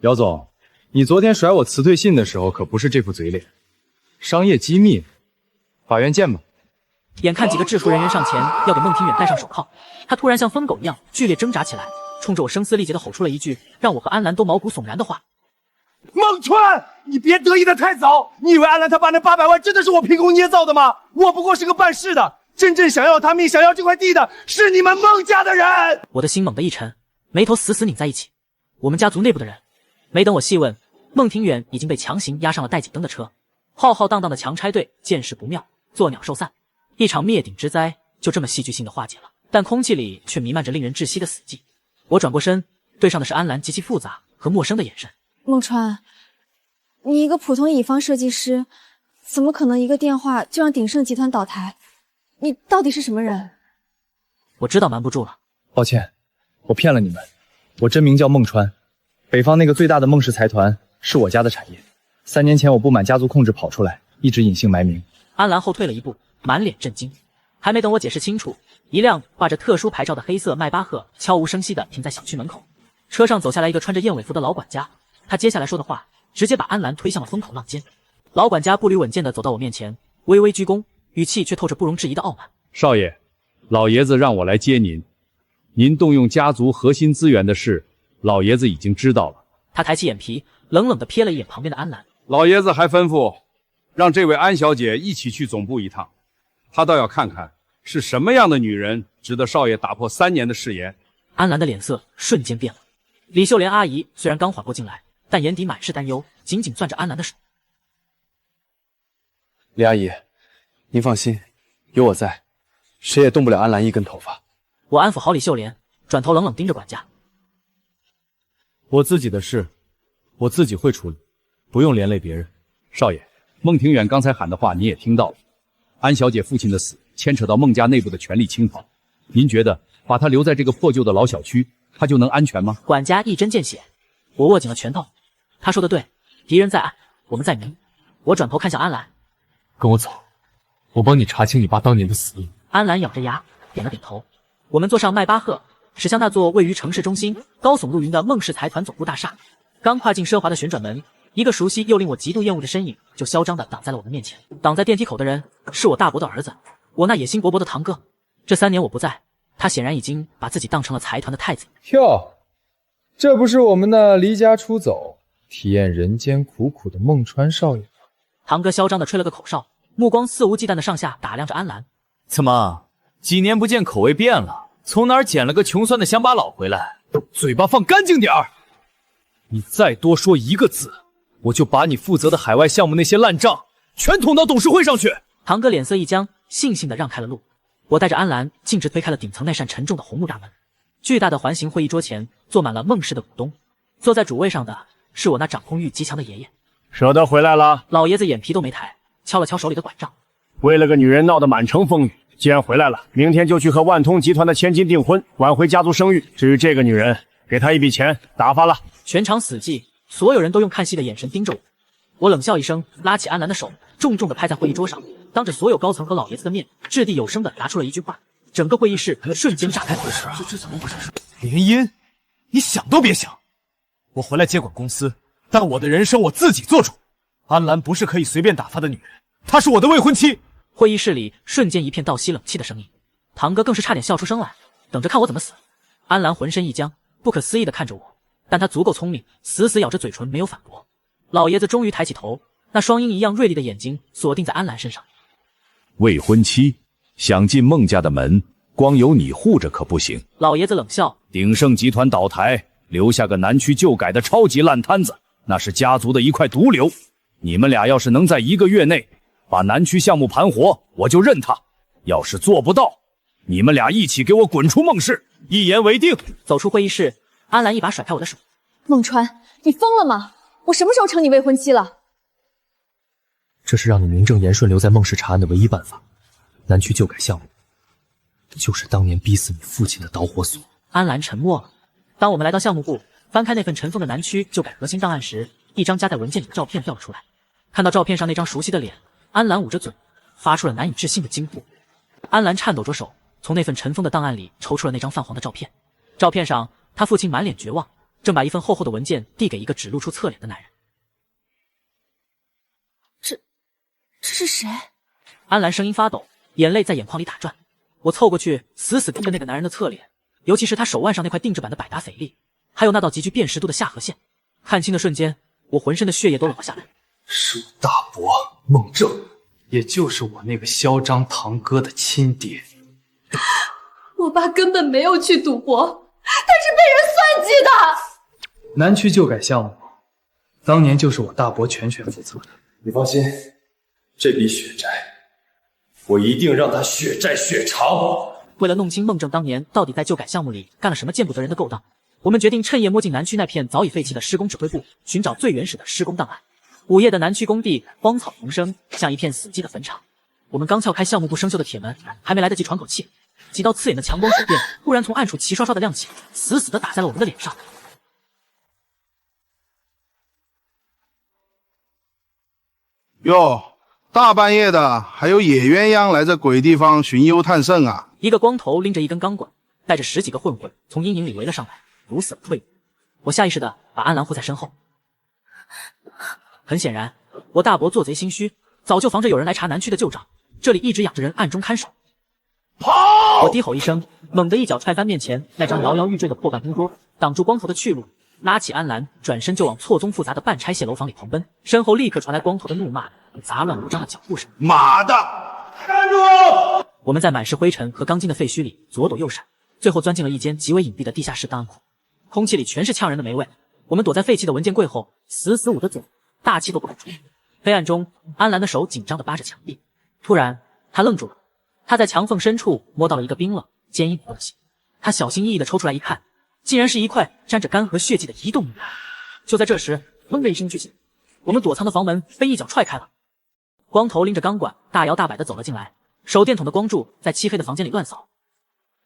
姚总，你昨天甩我辞退信的时候可不是这副嘴脸。商业机密，法院见吧。眼看几个制服人员上前要给孟庭远戴上手铐，他突然像疯狗一样剧烈挣扎起来，冲着我声嘶力竭地吼出了一句让我和安澜都毛骨悚然的话：孟川，你别得意的太早！你以为安澜他爸那800万真的是我凭空捏造的吗？我不过是个办事的，真正想要他命、想要这块地的是你们孟家的人！我的心猛地一沉，眉头死死拧在一起。我们家族内部的人，没等我细问，孟庭远已经被强行押上了带警灯的车。浩浩荡荡的强差队见势不妙，作鸟兽散，一场灭顶之灾就这么戏剧性的化解了。但空气里却弥漫着令人窒息的死寂。我转过身，对上的是安澜极其复杂和陌生的眼神。孟川，你一个普通乙方设计师，怎么可能一个电话就让鼎盛集团倒台？你到底是什么人？我知道瞒不住了。抱歉，我骗了你们。我真名叫孟川，北方那个最大的孟氏财团是我家的产业。3年前我不满家族控制跑出来，一直隐姓埋名。安澜后退了一步，满脸震惊。还没等我解释清楚，一辆挂着特殊牌照的黑色迈巴赫悄无声息地停在小区门口。车上走下来一个穿着燕尾服的老管家，他接下来说的话直接把安澜推向了风口浪尖。老管家步履稳健地走到我面前，微微鞠躬，语气却透着不容置疑的傲慢。少爷，老爷子让我来接您。您动用家族核心资源的事，老爷子已经知道了。他抬起眼皮，冷冷地瞥了一眼旁边的安澜。老爷子还吩咐，让这位安小姐一起去总部一趟。他倒要看看是什么样的女人值得少爷打破3年的誓言。安澜的脸色瞬间变了。李秀莲阿姨虽然刚缓过劲来，但眼底满是担忧，紧紧攥着安澜的手。李阿姨，您放心，有我在，谁也动不了安澜一根头发。我安抚好李秀莲，转头冷冷盯着管家。我自己的事，我自己会处理，不用连累别人。少爷，孟庭远刚才喊的话你也听到了。安小姐父亲的死牵扯到孟家内部的权力倾倒，您觉得把她留在这个破旧的老小区，她就能安全吗？管家一针见血，我握紧了拳头。他说的对，敌人在暗，我们在明。我转头看向安澜，跟我走，我帮你查清你爸当年的死因。安澜咬着牙点了点头。我们坐上迈巴赫，驶向那座位于城市中心、高耸入云的孟氏财团总部大厦。刚跨进奢华的旋转门，一个熟悉又令我极度厌恶的身影就嚣张地挡在了我们面前。挡在电梯口的人是我大伯的儿子，我那野心勃勃的堂哥。这3年我不在，他显然已经把自己当成了财团的太子。哟，这不是我们那离家出走、体验人间苦苦的孟川少爷？堂哥嚣张地吹了个口哨，目光肆无忌惮地上下打量着安澜。怎么，几年不见口味变了？从哪儿捡了个穷酸的乡巴佬回来？嘴巴放干净点儿！你再多说一个字，我就把你负责的海外项目那些烂账全捅到董事会上去！堂哥脸色一僵，悻悻地让开了路。我带着安澜径直推开了顶层那扇沉重的红木大门。巨大的环形会议桌前坐满了孟氏的股东，坐在主位上的是我那掌控欲极强的爷爷。舍得回来了？老爷子眼皮都没抬，敲了敲手里的拐杖。为了个女人闹得满城风雨，既然回来了，明天就去和万通集团的千金订婚，挽回家族声誉。至于这个女人，给她一笔钱，打发了。全场死寂，所有人都用看戏的眼神盯着我。我冷笑一声，拉起安澜的手，重重地拍在会议桌上，当着所有高层和老爷子的面，掷地有声地答出了一句话。整个会议室瞬间炸开火势。这怎么回事？联姻，你想都别想！我回来接管公司，但我的人生我自己做主。安澜不是可以随便打发的女人，她是我的未婚妻。会议室里瞬间一片倒吸冷气的声音，堂哥更是差点笑出声来，等着看我怎么死。安澜浑身一僵，不可思议地看着我，但他足够聪明，死死咬着嘴唇没有反驳。老爷子终于抬起头，那双鹰一样锐利的眼睛锁定在安澜身上。未婚妻想进孟家的门，光有你护着可不行。老爷子冷笑，鼎盛集团倒台，留下个南区旧改的超级烂摊子，那是家族的一块毒瘤。你们俩要是能在1个月内把南区项目盘活，我就认他。要是做不到，你们俩一起给我滚出孟氏，一言为定。走出会议室，安澜一把甩开我的手。孟川，你疯了吗？我什么时候成你未婚妻了？这是让你名正言顺留在孟氏查案的唯一办法。南区旧改项目，就是当年逼死你父亲的导火索。安澜沉默了。当我们来到项目部，翻开那份尘封的南区旧改核心档案时，一张夹在文件里的照片掉了出来。看到照片上那张熟悉的脸，安澜捂着嘴，发出了难以置信的惊呼。安澜颤抖着手，从那份尘封的档案里抽出了那张泛黄的照片。照片上，他父亲满脸绝望，正把一份厚厚的文件递给一个只露出侧脸的男人。这是谁？安澜声音发抖，眼泪在眼眶里打转。我凑过去，死死盯着那个男人的侧脸，尤其是他手腕上那块定制版的百达翡丽，还有那道极具辨识度的下颌线。看清的瞬间，我浑身的血液都冷了下来。是我大伯孟正，也就是我那个嚣张堂哥的亲爹。我爸根本没有去赌博，他是被人算计的。南区旧改项目，当年就是我大伯全权负责的。你放心，这笔血债，我一定让他血债血偿。为了弄清孟正当年到底在旧改项目里干了什么见不得人的勾当，我们决定趁夜摸进南区那片早已废弃的施工指挥部，寻找最原始的施工档案。午夜的南区工地荒草丛生，像一片死寂的坟场。我们刚撬开项目部生锈的铁门，还没来得及喘口气，几道刺眼的强光闪电突然从暗处齐刷刷的亮起，死死的打在了我们的脸上。哟，大半夜的，还有野鸳鸯来这鬼地方寻幽探胜啊！一个光头拎着一根钢管，带着10几个混混从阴影里围了上来，如死退伍。我下意识的把安澜护在身后。很显然，我大伯做贼心虚，早就防着有人来查南区的旧账，这里一直养着人暗中看守。跑！我低吼一声，猛地一脚踹翻面前那张摇摇欲坠的破办公桌，挡住光头的去路，拉起安澜，转身就往错综复杂的半拆卸楼房里狂奔，身后立刻传来光头的怒骂和杂乱无章的脚步声。妈的，站住！我们在满是灰尘和钢筋的废墟里左躲右闪，最后钻进了一间极为隐蔽的地下室档案库，空气里全是呛人的霉味。我们躲在废弃的文件柜后，死死捂着嘴，大气都不敢出。黑暗中，安澜的手紧张地扒着墙壁，突然他愣住了。他在墙缝深处摸到了一个冰冷坚硬的东西，他小心翼翼地抽出来一看，竟然是一块沾着干涸血迹的移动木板。就在这时，砰的一声巨响，我们躲藏的房门被一脚踹开了。光头拎着钢管，大摇大摆地走了进来，手电筒的光柱在漆黑的房间里乱扫。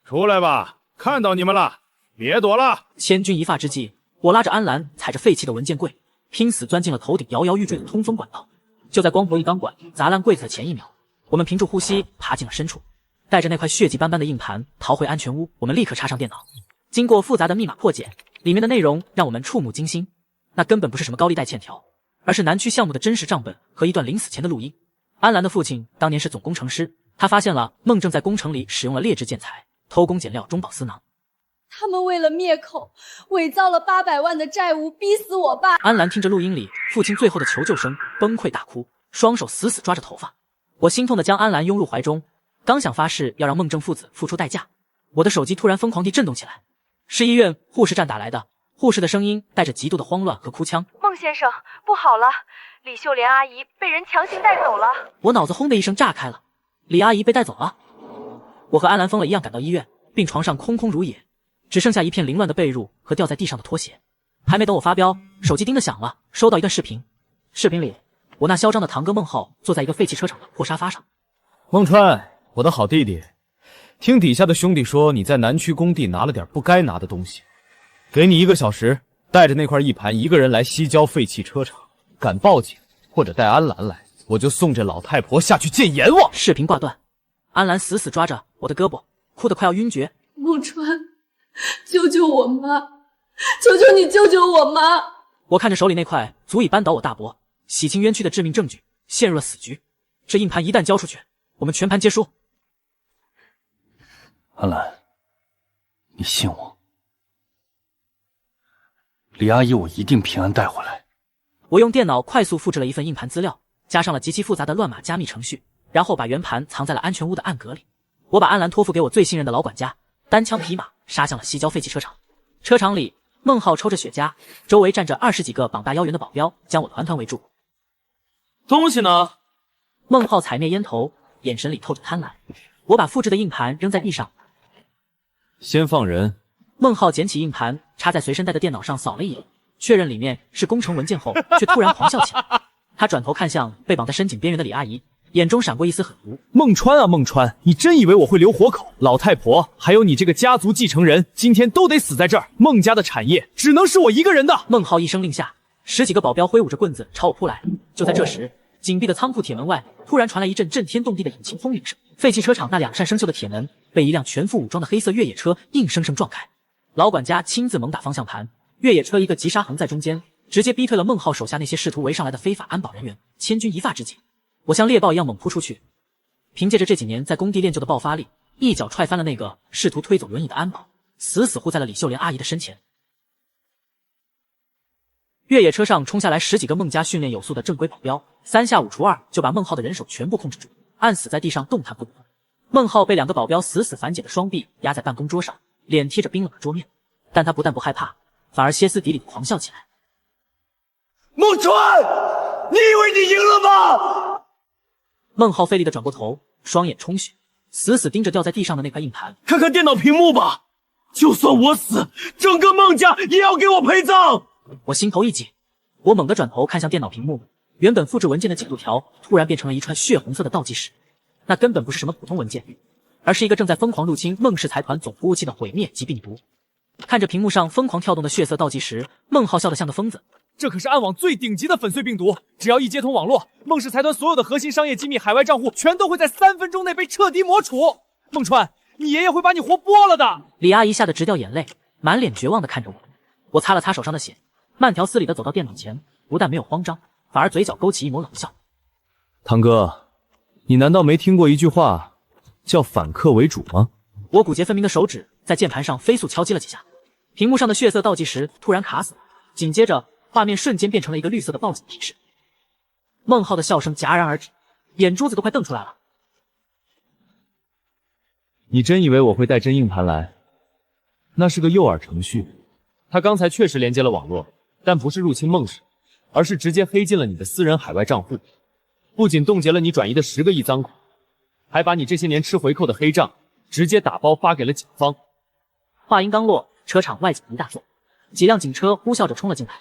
出来吧，看到你们了，别躲了！千钧一发之际，我拉着安澜踩着废弃的文件柜，拼死钻进了头顶摇摇欲坠的通风管道。就在光头一钢管砸烂柜子的前一秒，我们屏住呼吸爬进了深处，带着那块血迹斑斑的硬盘逃回安全屋。我们立刻插上电脑，经过复杂的密码破解，里面的内容让我们触目惊心。那根本不是什么高利贷欠条，而是南区项目的真实账本和一段临死前的录音。安澜的父亲当年是总工程师，他发现了孟正在工程里使用了劣质建材，偷工减料，中饱私囊。他们为了灭口，伪造了800万的债务，逼死我爸。安澜听着录音里父亲最后的求救声，崩溃大哭，双手死死抓着头发。我心痛地将安澜拥入怀中，刚想发誓要让孟正父子付出代价，我的手机突然疯狂地震动起来，是医院护士站打来的，护士的声音带着极度的慌乱和哭腔。孟先生，不好了，李秀莲阿姨被人强行带走了。我脑子轰的一声炸开了，李阿姨被带走了。我和安澜疯了一样赶到医院，病床上空空如也，只剩下一片凌乱的被褥和掉在地上的拖鞋。还没等我发飙，手机叮的响了，收到一段视频。视频里，我那嚣张的堂哥孟浩坐在一个废弃车厂的破沙发上。孟川，我的好弟弟，听底下的兄弟说你在南区工地拿了点不该拿的东西，给你1个小时，带着那块硬盘一个人来西郊废弃车厂，敢报警或者带安澜来，我就送这老太婆下去见阎王。视频挂断，安澜死死抓着我的胳膊，哭得快要晕厥。孟川，救救我妈！求求你救救我妈！我看着手里那块足以扳倒我大伯、洗清冤屈的致命证据，陷入了死局。这硬盘一旦交出去，我们全盘皆输。安澜，你信我，李阿姨我一定平安带回来。我用电脑快速复制了一份硬盘资料，加上了极其复杂的乱码加密程序，然后把原盘藏在了安全屋的暗格里。我把安澜托付给我最信任的老管家，单枪匹马杀向了西郊废弃车厂。车厂里，孟浩抽着雪茄，周围站着20几个膀大腰圆的保镖，将我团团围住。东西呢？孟浩踩灭烟头，眼神里透着贪婪。我把复制的硬盘扔在地上，先放人。孟浩捡起硬盘，插在随身带的电脑上扫了一眼，确认里面是工程文件后，却突然狂笑起来。他转头看向被绑在深井边缘的李阿姨，眼中闪过一丝狠毒。孟川啊，孟川，你真以为我会留活口？老太婆，还有你这个家族继承人，今天都得死在这儿。孟家的产业只能是我一个人的。孟浩一声令下，10几个保镖挥舞着棍子朝我扑来。就在这时，紧闭的仓库铁门外突然传来一阵震天动地的引擎轰鸣声，废弃车厂那2扇生锈的铁门被一辆全副武装的黑色越野车硬生生撞开。老管家亲自猛打方向盘，越野车一个急刹横在中间，直接逼退了孟浩手下那些试图围上来的非法安保人员。千钧一发之际，我像猎豹一样猛扑出去，凭借着这几年在工地练就的爆发力，一脚踹翻了那个试图推走轮椅的安保，死死护在了李秀莲阿姨的身前。越野车上冲下来10几个孟家训练有素的正规保镖，3下5除2就把孟浩的人手全部控制住，按死在地上动弹不得。孟浩被2个保镖死死反解的双臂压在办公桌上，脸贴着冰冷的桌面，但他不但不害怕，反而歇斯底里的狂笑起来。孟川，你以为你赢了吗？孟浩费力的转过头，双眼充血，死死盯着掉在地上的那块硬盘。看看电脑屏幕吧，就算我死，整个孟家也要给我陪葬。我心头一紧，我猛地转头看向电脑屏幕，原本复制文件的进度条突然变成了一串血红色的倒计时。那根本不是什么普通文件，而是一个正在疯狂入侵孟氏财团总服务器的毁灭级病毒。看着屏幕上疯狂跳动的血色倒计时，孟浩笑得像个疯子。这可是暗网最顶级的粉碎病毒，只要一接通网络，孟氏财团所有的核心商业机密海外账户全都会在3分钟内被彻底抹除。孟川，你爷爷会把你活剥了的。李阿姨吓得直掉眼泪，满脸绝望地看着我。我擦了擦手上的血，慢条斯理地走到电脑前，不但没有慌张，反而嘴角勾起一抹冷笑。堂哥，你难道没听过一句话叫反客为主吗？我骨节分明的手指在键盘上飞速敲击了几下，屏幕上的血色倒计时突然卡死了，紧接着画面瞬间变成了一个绿色的报警提示。孟浩的笑声戛然而止，眼珠子都快瞪出来了。你真以为我会带真硬盘来？那是个诱饵程序，他刚才确实连接了网络，但不是入侵孟氏，而是直接黑进了你的私人海外账户，不仅冻结了你转移的10个亿赃款，还把你这些年吃回扣的黑账直接打包发给了警方。话音刚落，车场外警笛大作，几辆警车呼啸着冲了进来。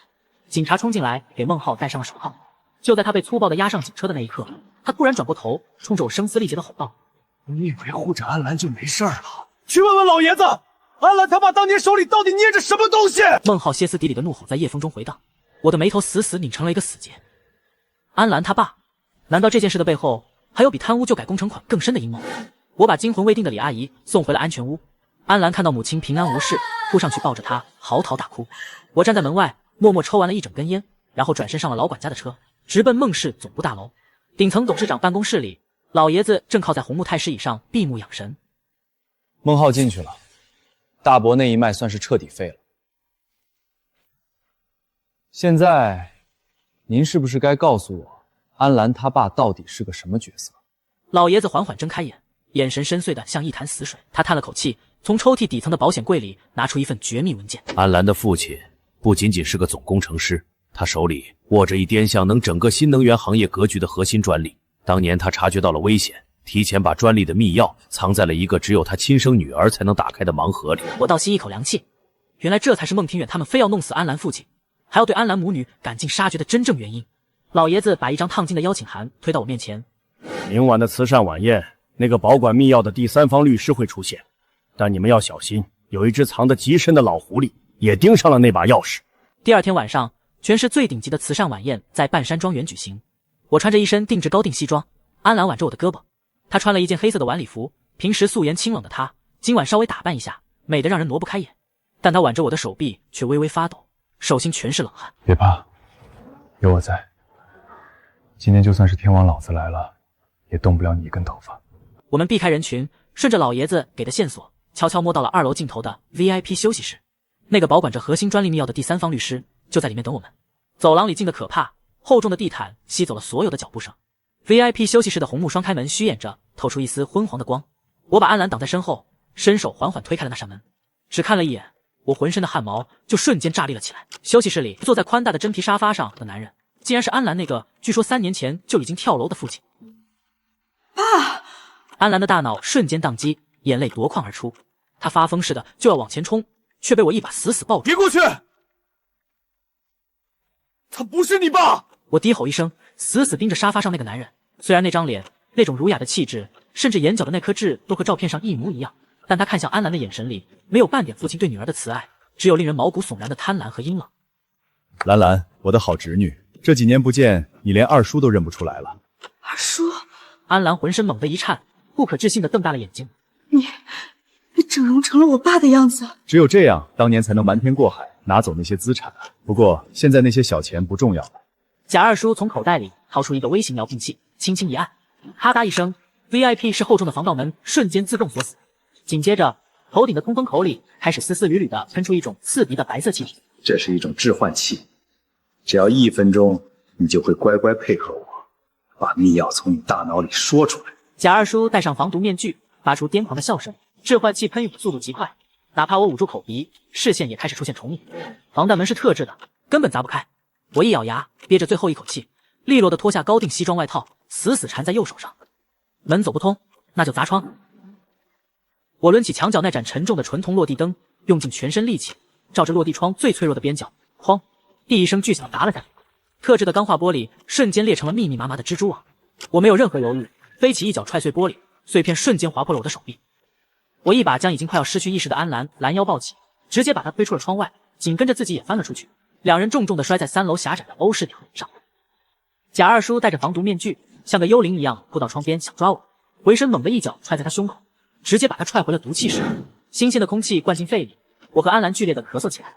警察冲进来，给孟浩戴上了手铐。就在他被粗暴地押上警车的那一刻，他突然转过头，冲着我声嘶力竭地吼道：“你以为护着安澜就没事了？去问问老爷子，安澜他爸当年手里到底捏着什么东西？”孟浩歇斯底里的怒吼在夜风中回荡，我的眉头死死拧成了一个死结。安澜他爸，难道这件事的背后还有比贪污就改工程款更深的阴谋？我把惊魂未定的李阿姨送回了安全屋。安澜看到母亲平安无事，扑上去抱着她嚎啕大哭。我站在门外默默抽完了一整根烟，然后转身上了老管家的车，直奔孟氏总部大楼。顶层董事长办公室里，老爷子正靠在红木太师椅上闭目养神。孟浩进去了，大伯那一脉算是彻底废了。现在您是不是该告诉我，安澜他爸到底是个什么角色？老爷子缓缓睁开眼，眼神深邃的像一潭死水。他叹了口气，从抽屉底层的保险柜里拿出一份绝密文件。安澜的父亲不仅仅是个总工程师，他手里握着一掂向能整个新能源行业格局的核心专利。当年他察觉到了危险，提前把专利的密钥藏在了一个只有他亲生女儿才能打开的盲盒里。我倒吸一口凉气，原来这才是孟庭远他们非要弄死安澜父亲，还要对安澜母女赶尽杀绝的真正原因。老爷子把一张烫金的邀请函推到我面前。明晚的慈善晚宴，那个保管密钥的第三方律师会出现，但你们要小心，有一只藏得极深的老狐狸也盯上了那把钥匙。第二天晚上，全市最顶级的慈善晚宴在半山庄园举行。我穿着一身定制高定西装，安澜挽着我的胳膊，她穿了一件黑色的晚礼服。平时素颜清冷的她，今晚稍微打扮一下，美得让人挪不开眼。但她挽着我的手臂却微微发抖，手心全是冷汗。别怕，有我在。今天就算是天王老子来了，也动不了你一根头发。我们避开人群，顺着老爷子给的线索，悄悄摸到了2楼尽头的 VIP 休息室。那个保管着核心专利密钥的第三方律师就在里面等我们。走廊里静得可怕，厚重的地毯吸走了所有的脚步声。VIP 休息室的红木双开门虚掩着，透出一丝昏黄的光。我把安澜挡在身后，伸手缓缓推开了那扇门。只看了一眼，我浑身的汗毛就瞬间炸立了起来。休息室里坐在宽大的真皮沙发上的男人，竟然是安澜那个据说3年前就已经跳楼的父亲。爸！安澜的大脑瞬间宕机，眼泪夺眶而出。他发疯似的就要往前冲，却被我一把死死抱住。别过去！他不是你爸！我低吼一声，死死盯着沙发上那个男人。虽然那张脸那种儒雅的气质，甚至眼角的那颗痣都和照片上一模一样。但他看向安澜的眼神里，没有半点父亲对女儿的慈爱，只有令人毛骨悚然的贪婪和阴冷。兰兰，我的好侄女，这几年不见，你连二叔都认不出来了。二叔，安澜浑身猛地一颤，不可置信地瞪大了眼睛。你整容成了我爸的样子。只有这样，当年才能瞒天过海，拿走那些资产。不过现在那些小钱不重要了。贾二叔从口袋里掏出一个微型遥控器，轻轻一按，哈哒一声 ，VIP 室厚重的防盗门瞬间自动锁死。紧接着，头顶的通风口里开始丝丝缕缕地喷出一种刺鼻的白色气体。这是一种致幻器，只要1分钟，你就会乖乖配合我，把密钥从你大脑里说出来。贾二叔戴上防毒面具，发出癫狂的笑声。致幻器喷涌的速度极快，哪怕我捂住口鼻，视线也开始出现重影。防弹门是特制的，根本砸不开。我一咬牙，憋着最后一口气，利落地脱下高定西装外套，死死缠在右手上。门走不通，那就砸窗。我抡起墙角那盏沉重的纯铜落地灯，用尽全身力气，照着落地窗最脆弱的边角，哐！第一声巨响砸了下去。特制的钢化玻璃瞬间裂成了密密麻麻的蜘蛛网。我没有任何犹豫，飞起一脚踹碎玻璃，碎片瞬间划破了我的手臂。我一把将已经快要失去意识的安澜拦腰抱起，直接把他推出了窗外，紧跟着自己也翻了出去。两人重重地摔在3楼狭窄的欧式条沿上。贾二叔戴着防毒面具，像个幽灵一样扑到窗边想抓我，回身猛地一脚踹在他胸口，直接把他踹回了毒气室。新鲜的空气灌进肺里，我和安澜剧烈地咳嗽起来。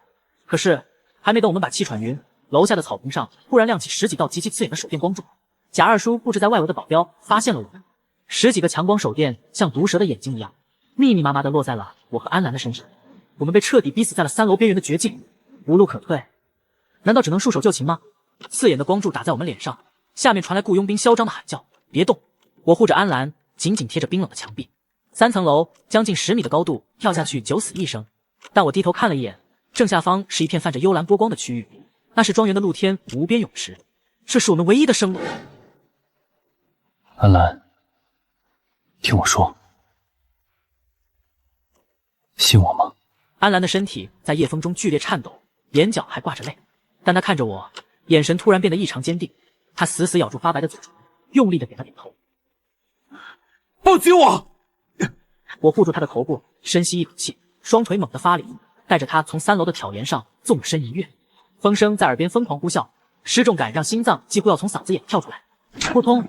可是还没等我们把气喘匀，楼下的草坪上忽然亮起10几道极其刺眼的手电光柱。贾二叔布置在外围的保镖发现了我们，10几个强光手电像毒蛇的眼睛一样，密密麻麻地落在了我和安澜的身上。我们被彻底逼死在了3楼边缘的绝境，无路可退。难道只能束手就擒吗？刺眼的光柱打在我们脸上，下面传来雇佣兵嚣张的喊叫：“别动！”我护着安澜，紧紧贴着冰冷的墙壁。3层楼，将近10米的高度，跳下去九死一生。但我低头看了一眼，正下方是一片泛着幽蓝波光的区域，那是庄园的露天无边泳池，这是我们唯一的生路。安澜，听我说，信我吗？安澜的身体在夜风中剧烈颤抖，眼角还挂着泪，但他看着我，眼神突然变得异常坚定。他死死咬住发白的嘴唇，用力地点了点头。抱紧我！我护住他的头部，深吸一口气，双腿猛地发力，带着他从3楼的挑沿上纵身一跃。风声在耳边疯狂呼啸，失重感让心脏几乎要从嗓子眼跳出来。扑通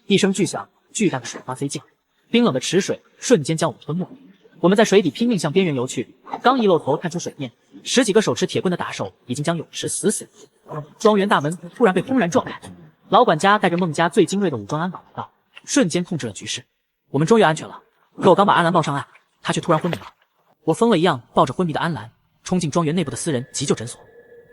一声巨响，巨大的水花飞溅，冰冷的池水瞬间将我们吞没。我们在水底拼命向边缘游去，刚一露头探出水面，10几个手持铁棍的打手已经将泳池死死。庄园大门突然被轰然撞开，老管家带着孟家最精锐的武装安保来到，瞬间控制了局势。我们终于安全了。可我刚把安澜抱上岸，他却突然昏迷了。我疯了一样抱着昏迷的安澜，冲进庄园内部的私人急救诊所。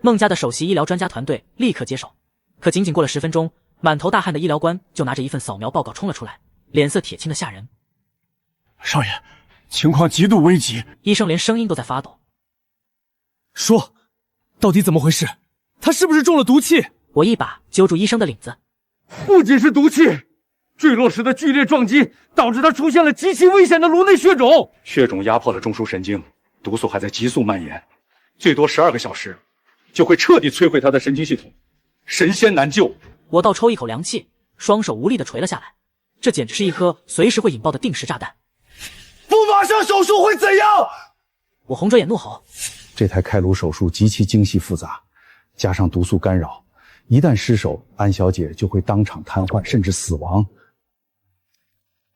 孟家的首席医疗专家团队立刻接手，可仅仅过了10分钟，满头大汗的医疗官就拿着一份扫描报告冲了出来，脸色铁青的吓人。少爷，情况极度危急。医生连声音都在发抖。说，到底怎么回事？他是不是中了毒气？我一把揪住医生的领子。不仅是毒气，坠落时的剧烈撞击导致他出现了极其危险的颅内血肿，血肿压迫了中枢神经，毒素还在急速蔓延，最多12个小时就会彻底摧毁他的神经系统，神仙难救。我倒抽一口凉气，双手无力地垂了下来。这简直是一颗随时会引爆的定时炸弹。不马上手术会怎样？我红着眼怒吼。这台开颅手术极其精细复杂，加上毒素干扰，一旦失手，安小姐就会当场瘫痪，甚至死亡。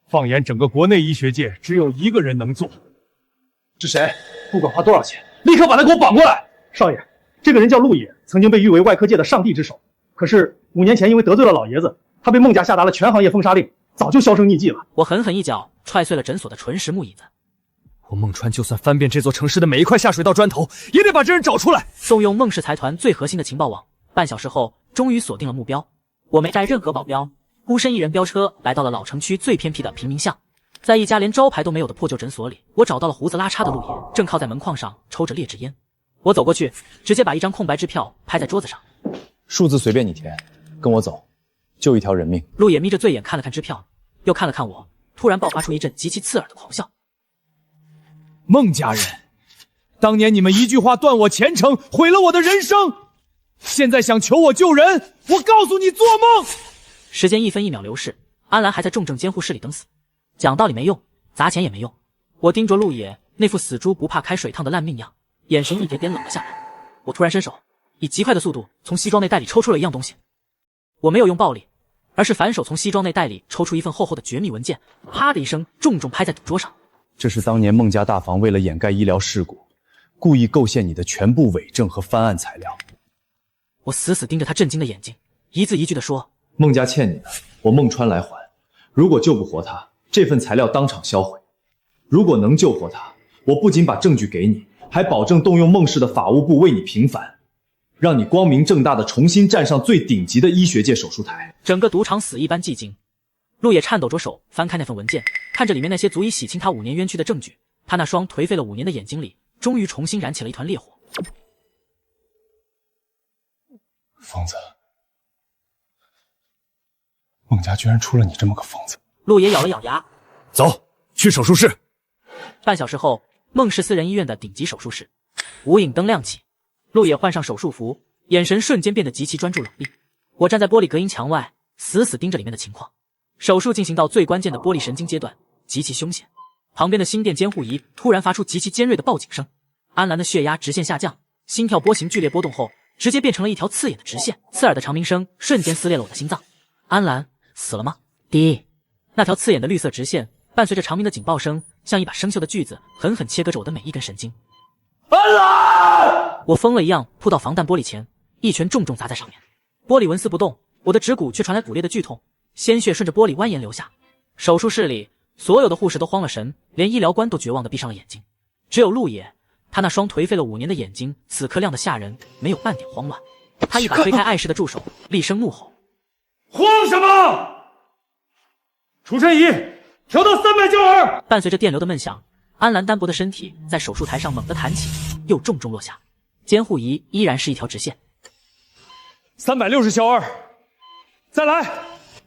放眼整个国内医学界，只有一个人能做。是谁？不管花多少钱，立刻把他给我绑过来！少爷，这个人叫陆野，曾经被誉为外科界的上帝之手。可是5年前因为得罪了老爷子，他被孟家下达了全行业封杀令，早就销声匿迹了。我狠狠一脚踹碎了诊所的纯实木椅子。我孟川就算翻遍这座城市的每一块下水道砖头，也得把这人找出来。动用孟氏财团最核心的情报网，半小时后终于锁定了目标。我没带任何保镖，孤身一人飙车来到了老城区最偏僻的平民巷，在一家连招牌都没有的破旧诊所里，我找到了胡子拉碴的陆野，正靠在门框上抽着劣质烟。我走过去，直接把一张空白支票拍在桌子上。数字随便你填，跟我走，救一条人命。陆野眯着醉眼看了看支票，又看了看我，突然爆发出一阵极其刺耳的狂笑。孟家人，当年你们一句话断我前程，毁了我的人生，现在想求我救人，我告诉你做梦。时间1分1秒流逝，安澜还在重症监护室里等死，讲道理没用，砸钱也没用。我盯着陆野那副死猪不怕开水烫的烂命样，眼神一点点冷了下来。我突然伸手，以极快的速度从西装内袋里抽出了一样东西。我没有用暴力，而是反手从西装内袋里抽出一份厚厚的绝密文件，啪的一声重重拍在赌桌上。这是当年孟家大房为了掩盖医疗事故，故意构陷你的全部伪证和翻案材料。我死死盯着他震惊的眼睛，一字一句地说：孟家欠你的，我孟川来还。如果救不活他，这份材料当场销毁；如果能救活他，我不仅把证据给你，还保证动用孟氏的法务部为你平反，让你光明正大的重新站上最顶级的医学界手术台。整个赌场死一般寂静。陆野颤抖着手翻开那份文件，看着里面那些足以洗清他5年冤屈的证据，他那双颓废了5年的眼睛里终于重新燃起了一团烈火。疯子，孟家居然出了你这么个疯子！陆野咬了咬牙，走，去手术室。半小时后，孟氏私人医院的顶级手术室，无影灯亮起，陆野换上手术服，眼神瞬间变得极其专注冷厉。我站在玻璃隔音墙外，死死盯着里面的情况。手术进行到最关键的玻璃神经阶段，极其凶险。旁边的心电监护仪突然发出极其尖锐的报警声，安澜的血压直线下降，心跳波形剧烈波动后，直接变成了一条刺眼的直线，刺耳的长鸣声瞬间撕裂了我的心脏。安澜死了吗？滴，那条刺眼的绿色直线伴随着长鸣的警报声，像一把生锈的锯子，狠狠切割着我的每一根神经。安澜！我疯了一样扑到防弹玻璃前，一拳重重砸在上面。玻璃纹丝不动，我的指骨却传来骨裂的剧痛，鲜血顺着玻璃蜿蜒流下。手术室里所有的护士都慌了神，连医疗官都绝望地闭上了眼睛。只有陆野，他那双颓废了5年的眼睛此刻亮得吓人，没有半点慌乱。他一把推开碍事的助手，厉声怒吼：慌什么？除尘仪调到300焦耳！伴随着电流的闷响，安澜单薄的身体在手术台上猛地弹起，又重重落下。监护仪依然是一条直线。360小耳，再来！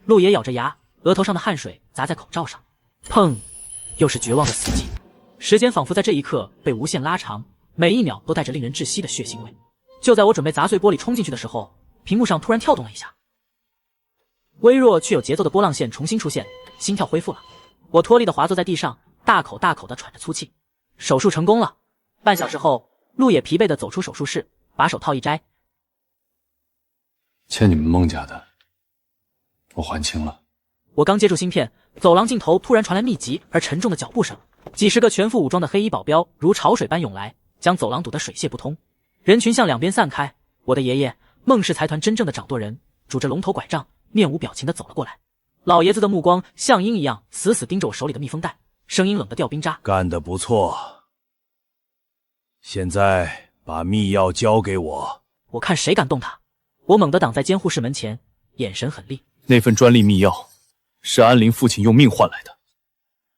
陆野咬着牙，额头上的汗水砸在口罩上。砰！又是绝望的死寂。时间仿佛在这一刻被无限拉长，每一秒都带着令人窒息的血腥味。就在我准备砸碎玻璃冲进去的时候，屏幕上突然跳动了一下，微弱却有节奏的波浪线重新出现，心跳恢复了。我脱力的滑坐在地上，大口大口的喘着粗气。手术成功了。半小时后，陆野疲惫的走出手术室，把手套一摘。欠你们孟家的，我还清了。我刚接住芯片，走廊尽头突然传来密集而沉重的脚步声，几十个全副武装的黑衣保镖如潮水般涌来，将走廊堵得水泄不通。人群向两边散开，我的爷爷，孟氏财团真正的掌舵人，拄着龙头拐杖，面无表情地走了过来。老爷子的目光像鹰一样死死盯着我手里的密封袋，声音冷得掉冰渣。干得不错，现在把密钥交给我。我看谁敢动他！我猛地挡在监护室门前，眼神狠厉。那份专利密钥是安林父亲用命换来的，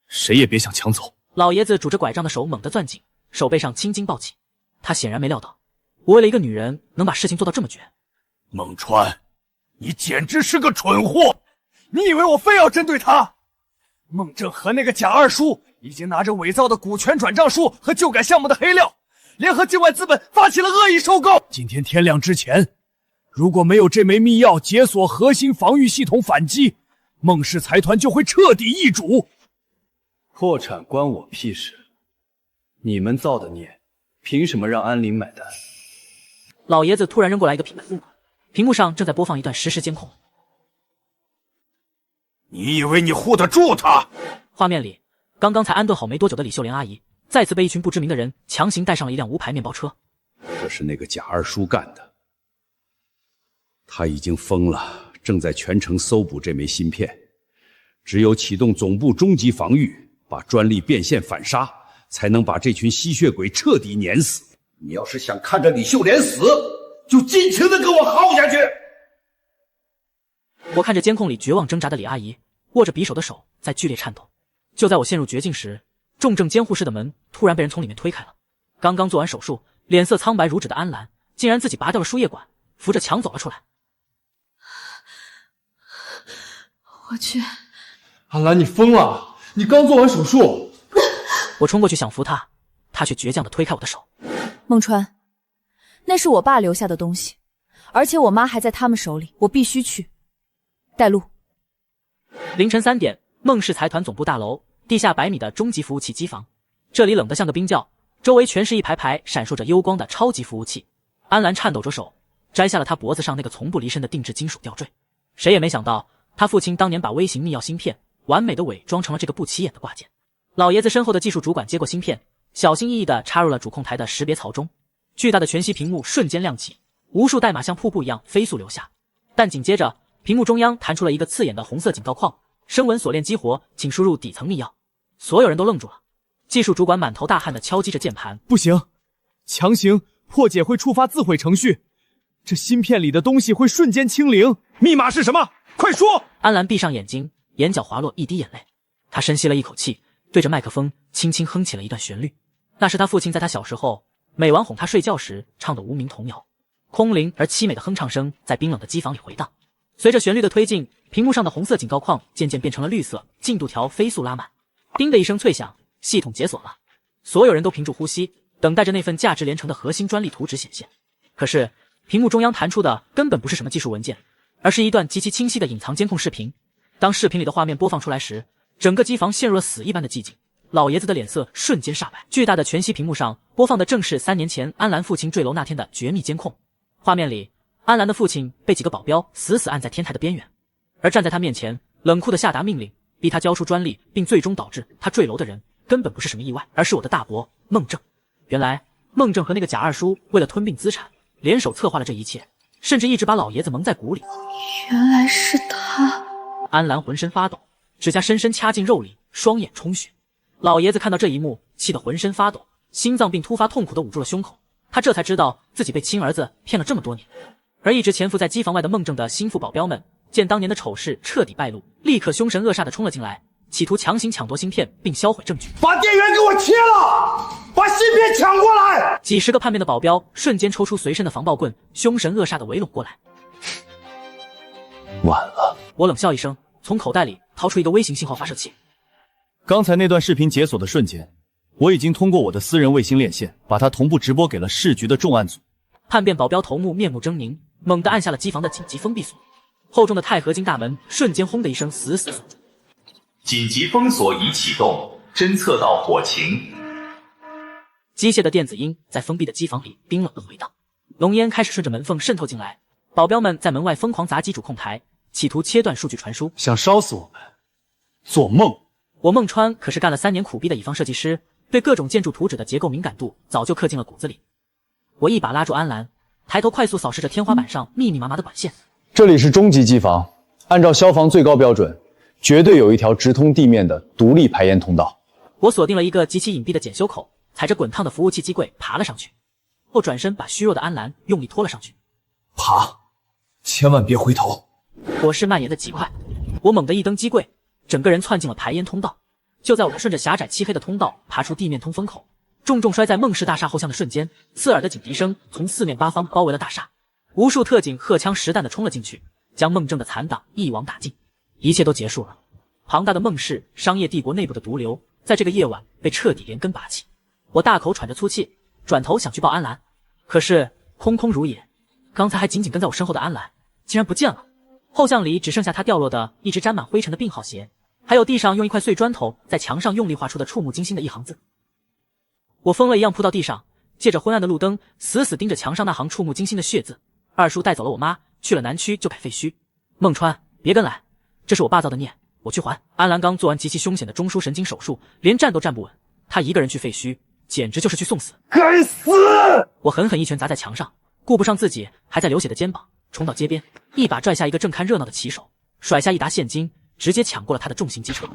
谁也别想抢走。老爷子拄着拐杖的手猛地攥紧，手背上青筋暴起。他显然没料到，我为了一个女人能把事情做到这么绝。孟川，你简直是个蠢货！你以为我非要针对他？孟正和那个假二叔已经拿着伪造的股权转账书和旧改项目的黑料，联合境外资本发起了恶意收购。今天天亮之前，如果没有这枚密钥解锁核心防御系统反击，孟氏财团就会彻底易主。破产关我屁事！你们造的孽，凭什么让安林买单？老爷子突然扔过来一个平板木板，屏幕上正在播放一段实时监控。你以为你护得住他？画面里，刚刚才安顿好没多久的李秀莲阿姨，再次被一群不知名的人强行带上了一辆无牌面包车。这是那个假二叔干的，他已经疯了，正在全城搜捕这枚芯片。只有启动总部终极防御，把专利变现反杀，才能把这群吸血鬼彻底碾死。你要是想看着李秀莲死，就尽情的给我耗下去！我看着监控里绝望挣扎的李阿姨，握着匕首的手在剧烈颤抖。就在我陷入绝境时，重症监护室的门突然被人从里面推开了。刚刚做完手术，脸色苍白如纸的安澜，竟然自己拔掉了输液管，扶着墙走了出来。我去，安澜，你疯了！你刚做完手术。我冲过去想扶他，他却倔强地推开我的手。孟川，那是我爸留下的东西，而且我妈还在他们手里，我必须去。带路。凌晨3点，孟氏财团总部大楼地下100米的终极服务器机房，这里冷得像个冰窖，周围全是一排排闪烁着幽光的超级服务器。安澜颤抖着手摘下了他脖子上那个从不离身的定制金属吊坠。谁也没想到，他父亲当年把微型密钥芯片完美的伪装成了这个不起眼的挂件。老爷子身后的技术主管接过芯片，小心翼翼地插入了主控台的识别槽中。巨大的全息屏幕瞬间亮起，无数代码像瀑布一样飞速流下。但紧接着，屏幕中央弹出了一个刺眼的红色警告框：声纹锁链激活，请输入底层密钥。所有人都愣住了。技术主管满头大汗地敲击着键盘。不行，强行破解会触发自毁程序，这芯片里的东西会瞬间清零。密码是什么？快说！安澜闭上眼睛，眼角滑落一滴眼泪。他深吸了一口气，对着麦克风轻轻哼起了一段旋律。那是他父亲在他小时候每晚哄他睡觉时唱的无名童谣，空灵而凄美的哼唱声在冰冷的机房里回荡。随着旋律的推进，屏幕上的红色警告框渐渐变成了绿色，进度条飞速拉满。叮的一声脆响，系统解锁了。所有人都屏住呼吸，等待着那份价值连城的核心专利图纸显现。可是屏幕中央弹出的根本不是什么技术文件，而是一段极其清晰的隐藏监控视频。当视频里的画面播放出来时，整个机房陷入了死一般的寂静。老爷子的脸色瞬间煞白。巨大的全息屏幕上播放的正是3年前安澜父亲坠楼那天的绝密监控。画面里，安澜的父亲被几个保镖死死按在天台的边缘，而站在他面前冷酷地下达命令，逼他交出专利，并最终导致他坠楼的人根本不是什么意外，而是我的大伯孟正。原来孟正和那个贾二叔为了吞并资产，联手策划了这一切，甚至一直把老爷子蒙在鼓里。原来是他。安澜浑身发抖，指甲深深掐进肉里，双眼充血。老爷子看到这一幕，气得浑身发抖，心脏病突发痛苦地捂住了胸口。他这才知道自己被亲儿子骗了这么多年。而一直潜伏在机房外的孟正的心腹保镖们见当年的丑事彻底败露，立刻凶神恶煞地冲了进来，企图强行抢夺芯片并销毁证据。把电源给我切了，把芯片抢过来！几十个叛变的保镖瞬间抽出随身的防爆棍，凶神恶煞地围拢过来。晚了。我冷笑一声，从口袋里掏出一个微型信号发射器。刚才那段视频解锁的瞬间，我已经通过我的私人卫星链线把它同步直播给了市局的重案组。叛变保镖头目面目狰狞，猛地按下了机房的紧急封闭锁，厚重的钛合金大门瞬间轰的一声死死锁住。紧急封锁已启动，侦测到火情。机械的电子音在封闭的机房里冰冷的回荡，浓烟开始顺着门缝渗透进来。保镖们在门外疯狂砸击主控台，企图切断数据传输。想烧死我们？做梦！我孟川可是干了3年苦逼的乙方设计师，对各种建筑图纸的结构敏感度早就刻进了骨子里。我一把拉住安澜，抬头快速扫视着天花板上密密麻麻的管线。这里是中级机房，按照消防最高标准，绝对有一条直通地面的独立排烟通道。我锁定了一个极其隐蔽的检修口，踩着滚烫的服务器机柜爬了上去，后转身把虚弱的安澜用力拖了上去。爬，千万别回头！火势蔓延的极快，我猛地一蹬机柜，整个人窜进了排烟通道。就在我顺着狭窄漆黑的通道爬出地面通风口，重重摔在孟氏大厦后巷的瞬间，刺耳的警笛声从4面8方包围了大厦。无数特警荷枪实弹地冲了进去，将孟正的残党一网打尽。一切都结束了。庞大的孟氏商业帝国内部的毒瘤，在这个夜晚被彻底连根拔起。我大口喘着粗气，转头想去抱安澜，可是空空如也。刚才还紧紧跟在我身后的安澜竟然不见了。后巷里只剩下他掉落的一只沾满灰尘的病号鞋，还有地上用一块碎砖头在墙上用力画出的触目惊心的一行字。我疯了一样扑到地上，借着昏暗的路灯，死死盯着墙上那行触目惊心的血字。二叔带走了我妈，去了南区就改废墟。孟川，别跟来，这是我爸造的孽，我去还。安澜刚做完极其凶险的中枢神经手术，连站都站不稳，他一个人去废墟，简直就是去送死。该死！我狠狠一拳砸在墙上，顾不上自己还在流血的肩膀，冲到街边，一把拽下一个正看热闹的骑手，甩下一沓现金，直接抢过了他的重型机车。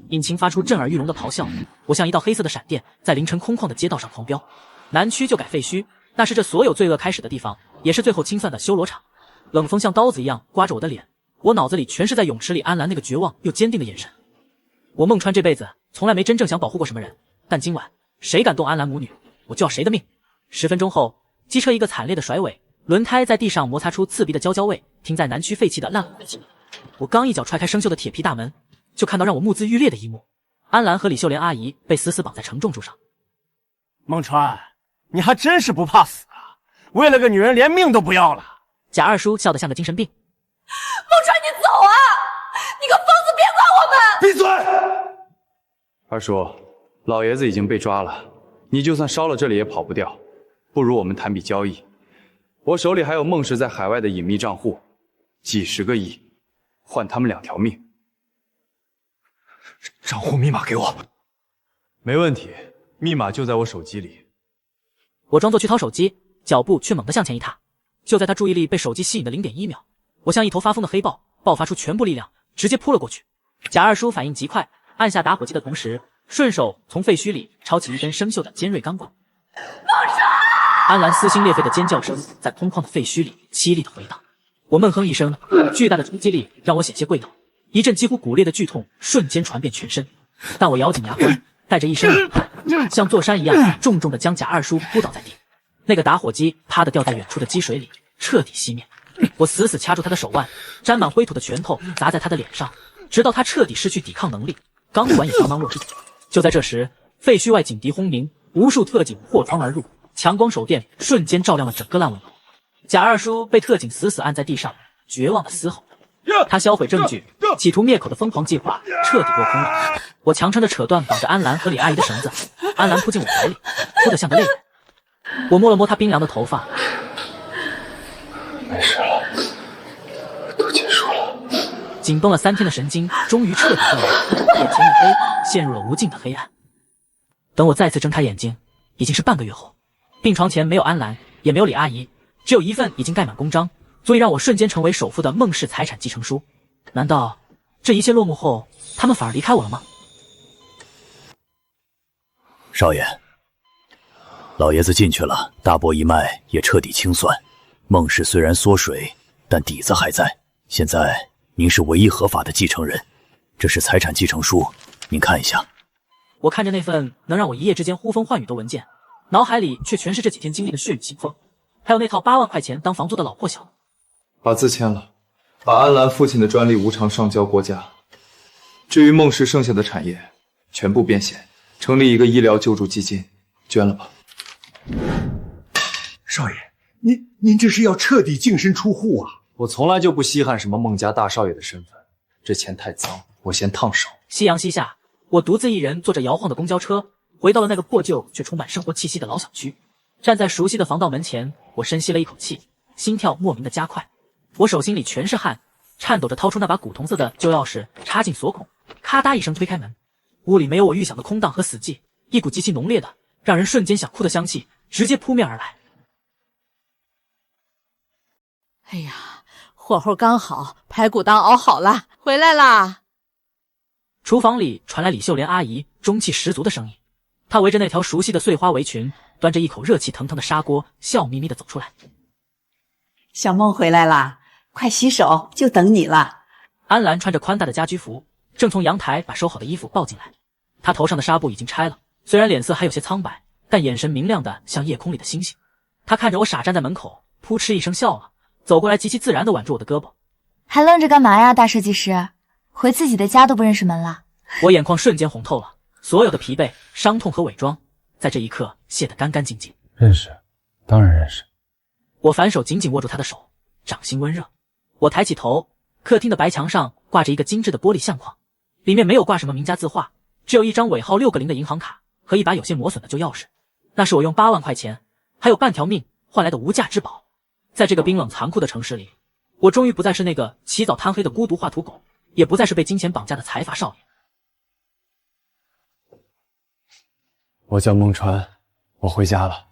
引擎发出震耳欲聋的咆哮，我像一道黑色的闪电，在凌晨空旷的街道上狂飙。南区就改废墟，那是这所有罪恶开始的地方，也是最后清算的修罗场。冷风像刀子一样刮着我的脸，我脑子里全是在泳池里安澜那个绝望又坚定的眼神。我孟川这辈子从来没真正想保护过什么人，但今晚谁敢动安澜母女，我就要谁的命。10分钟后，机车一个惨烈的甩尾，轮胎在地上摩擦出刺鼻的焦焦味，停在南区废弃的烂尾地。我刚一脚踹开生锈的铁皮大门，就看到让我目眦欲裂的一幕：安澜和李秀莲阿姨被死死绑在承重柱上。孟川，你还真是不怕死啊！为了个女人连命都不要了。贾二叔笑得像个精神病。孟川，你走啊！你个疯子们！闭嘴！二叔，老爷子已经被抓了，你就算烧了这里也跑不掉。不如我们谈笔交易，我手里还有孟氏在海外的隐秘账户，几十个亿，换他们2条命。账户密码给我。没问题，密码就在我手机里。我装作去掏手机，脚步却猛地向前一踏。就在他注意力被手机吸引的0.1秒，我像一头发疯的黑豹，爆发出全部力量，直接扑了过去。贾二叔反应极快，按下打火机的同时，顺手从废墟里抄起一根生锈的尖锐钢管。安澜撕心裂肺的尖叫声在空旷的废墟里凄厉的回荡。我闷哼一声，巨大的冲击力让我险些跪倒，一阵几乎骨裂的剧痛瞬间传遍全身。但我咬紧牙关，带着一身冷汗，像座山一样重重的将贾二叔扑倒在地。那个打火机啪的掉在远处的积水里，彻底熄灭。我死死掐住他的手腕，沾满灰土的拳头砸在他的脸上，直到他彻底失去抵抗能力，钢管也茫茫落地。就在这时，废墟外警笛轰鸣，无数特警破窗而入，强光手电瞬间照亮了整个烂尾楼。贾二叔被特警死死按在地上，绝望的嘶吼。他销毁证据，企图灭口的疯狂计划彻底落空了。我强撑着扯断绑着安澜和李阿姨的绳子，安澜扑进我怀里，哭得像个泪人。我摸了摸她冰凉的头发，没事了，都结束了。紧绷了3天的神经终于彻底断了，眼前一黑，陷入了无尽的黑暗。等我再次睁开眼睛，已经是半个月后。病床前没有安澜，也没有李阿姨，只有一份已经盖满公章，足以让我瞬间成为首富的孟氏财产继承书。难道这一切落幕后，他们反而离开我了吗？少爷，老爷子进去了，大波一脉也彻底清算。孟氏虽然缩水，但底子还在。现在您是唯一合法的继承人，这是财产继承书，您看一下。我看着那份能让我一夜之间呼风唤雨的文件，脑海里却全是这几天经历的血雨腥风，还有那套8万块钱当房租的老破小。把字签了，把安澜父亲的专利无偿上交国家。至于孟氏剩下的产业，全部变现，成立一个医疗救助基金，捐了吧。少爷，您这是要彻底净身出户啊！我从来就不稀罕什么孟家大少爷的身份，这钱太脏，我先烫手。夕阳西下，我独自一人坐着摇晃的公交车，回到了那个破旧却充满生活气息的老小区。站在熟悉的防盗门前，我深吸了一口气，心跳莫名的加快。我手心里全是汗，颤抖着掏出那把古铜色的旧钥匙，插进锁孔，咔嗒一声推开门。屋里没有我预想的空荡和死寂，一股极其浓烈的让人瞬间想哭的香气直接扑面而来。哎呀，火候刚好，排骨汤熬好了，回来啦！厨房里传来李秀莲阿姨中气十足的声音，她围着那条熟悉的碎花围裙，端着一口热气腾腾的砂锅，笑眯眯地走出来。小梦回来啦，快洗手，就等你了。安澜穿着宽大的家居服，正从阳台把收好的衣服抱进来。她头上的纱布已经拆了，虽然脸色还有些苍白，但眼神明亮的像夜空里的星星。她看着我傻站在门口，扑哧一声笑了，走过来极其自然地挽住我的胳膊。还愣着干嘛呀，大设计师？回自己的家都不认识门了？我眼眶瞬间红透了，所有的疲惫、伤痛和伪装，在这一刻卸得干干净净。认识，当然认识。我反手紧紧握住他的手，掌心温热。我抬起头，客厅的白墙上挂着一个精致的玻璃相框，里面没有挂什么名家字画，只有一张尾号6个0的银行卡和一把有些磨损的旧钥匙。那是我用8万块钱，还有半条命换来的无价之宝。在这个冰冷残酷的城市里，我终于不再是那个起早贪黑的孤独画图狗，也不再是被金钱绑架的财阀少年。我叫孟川，我回家了。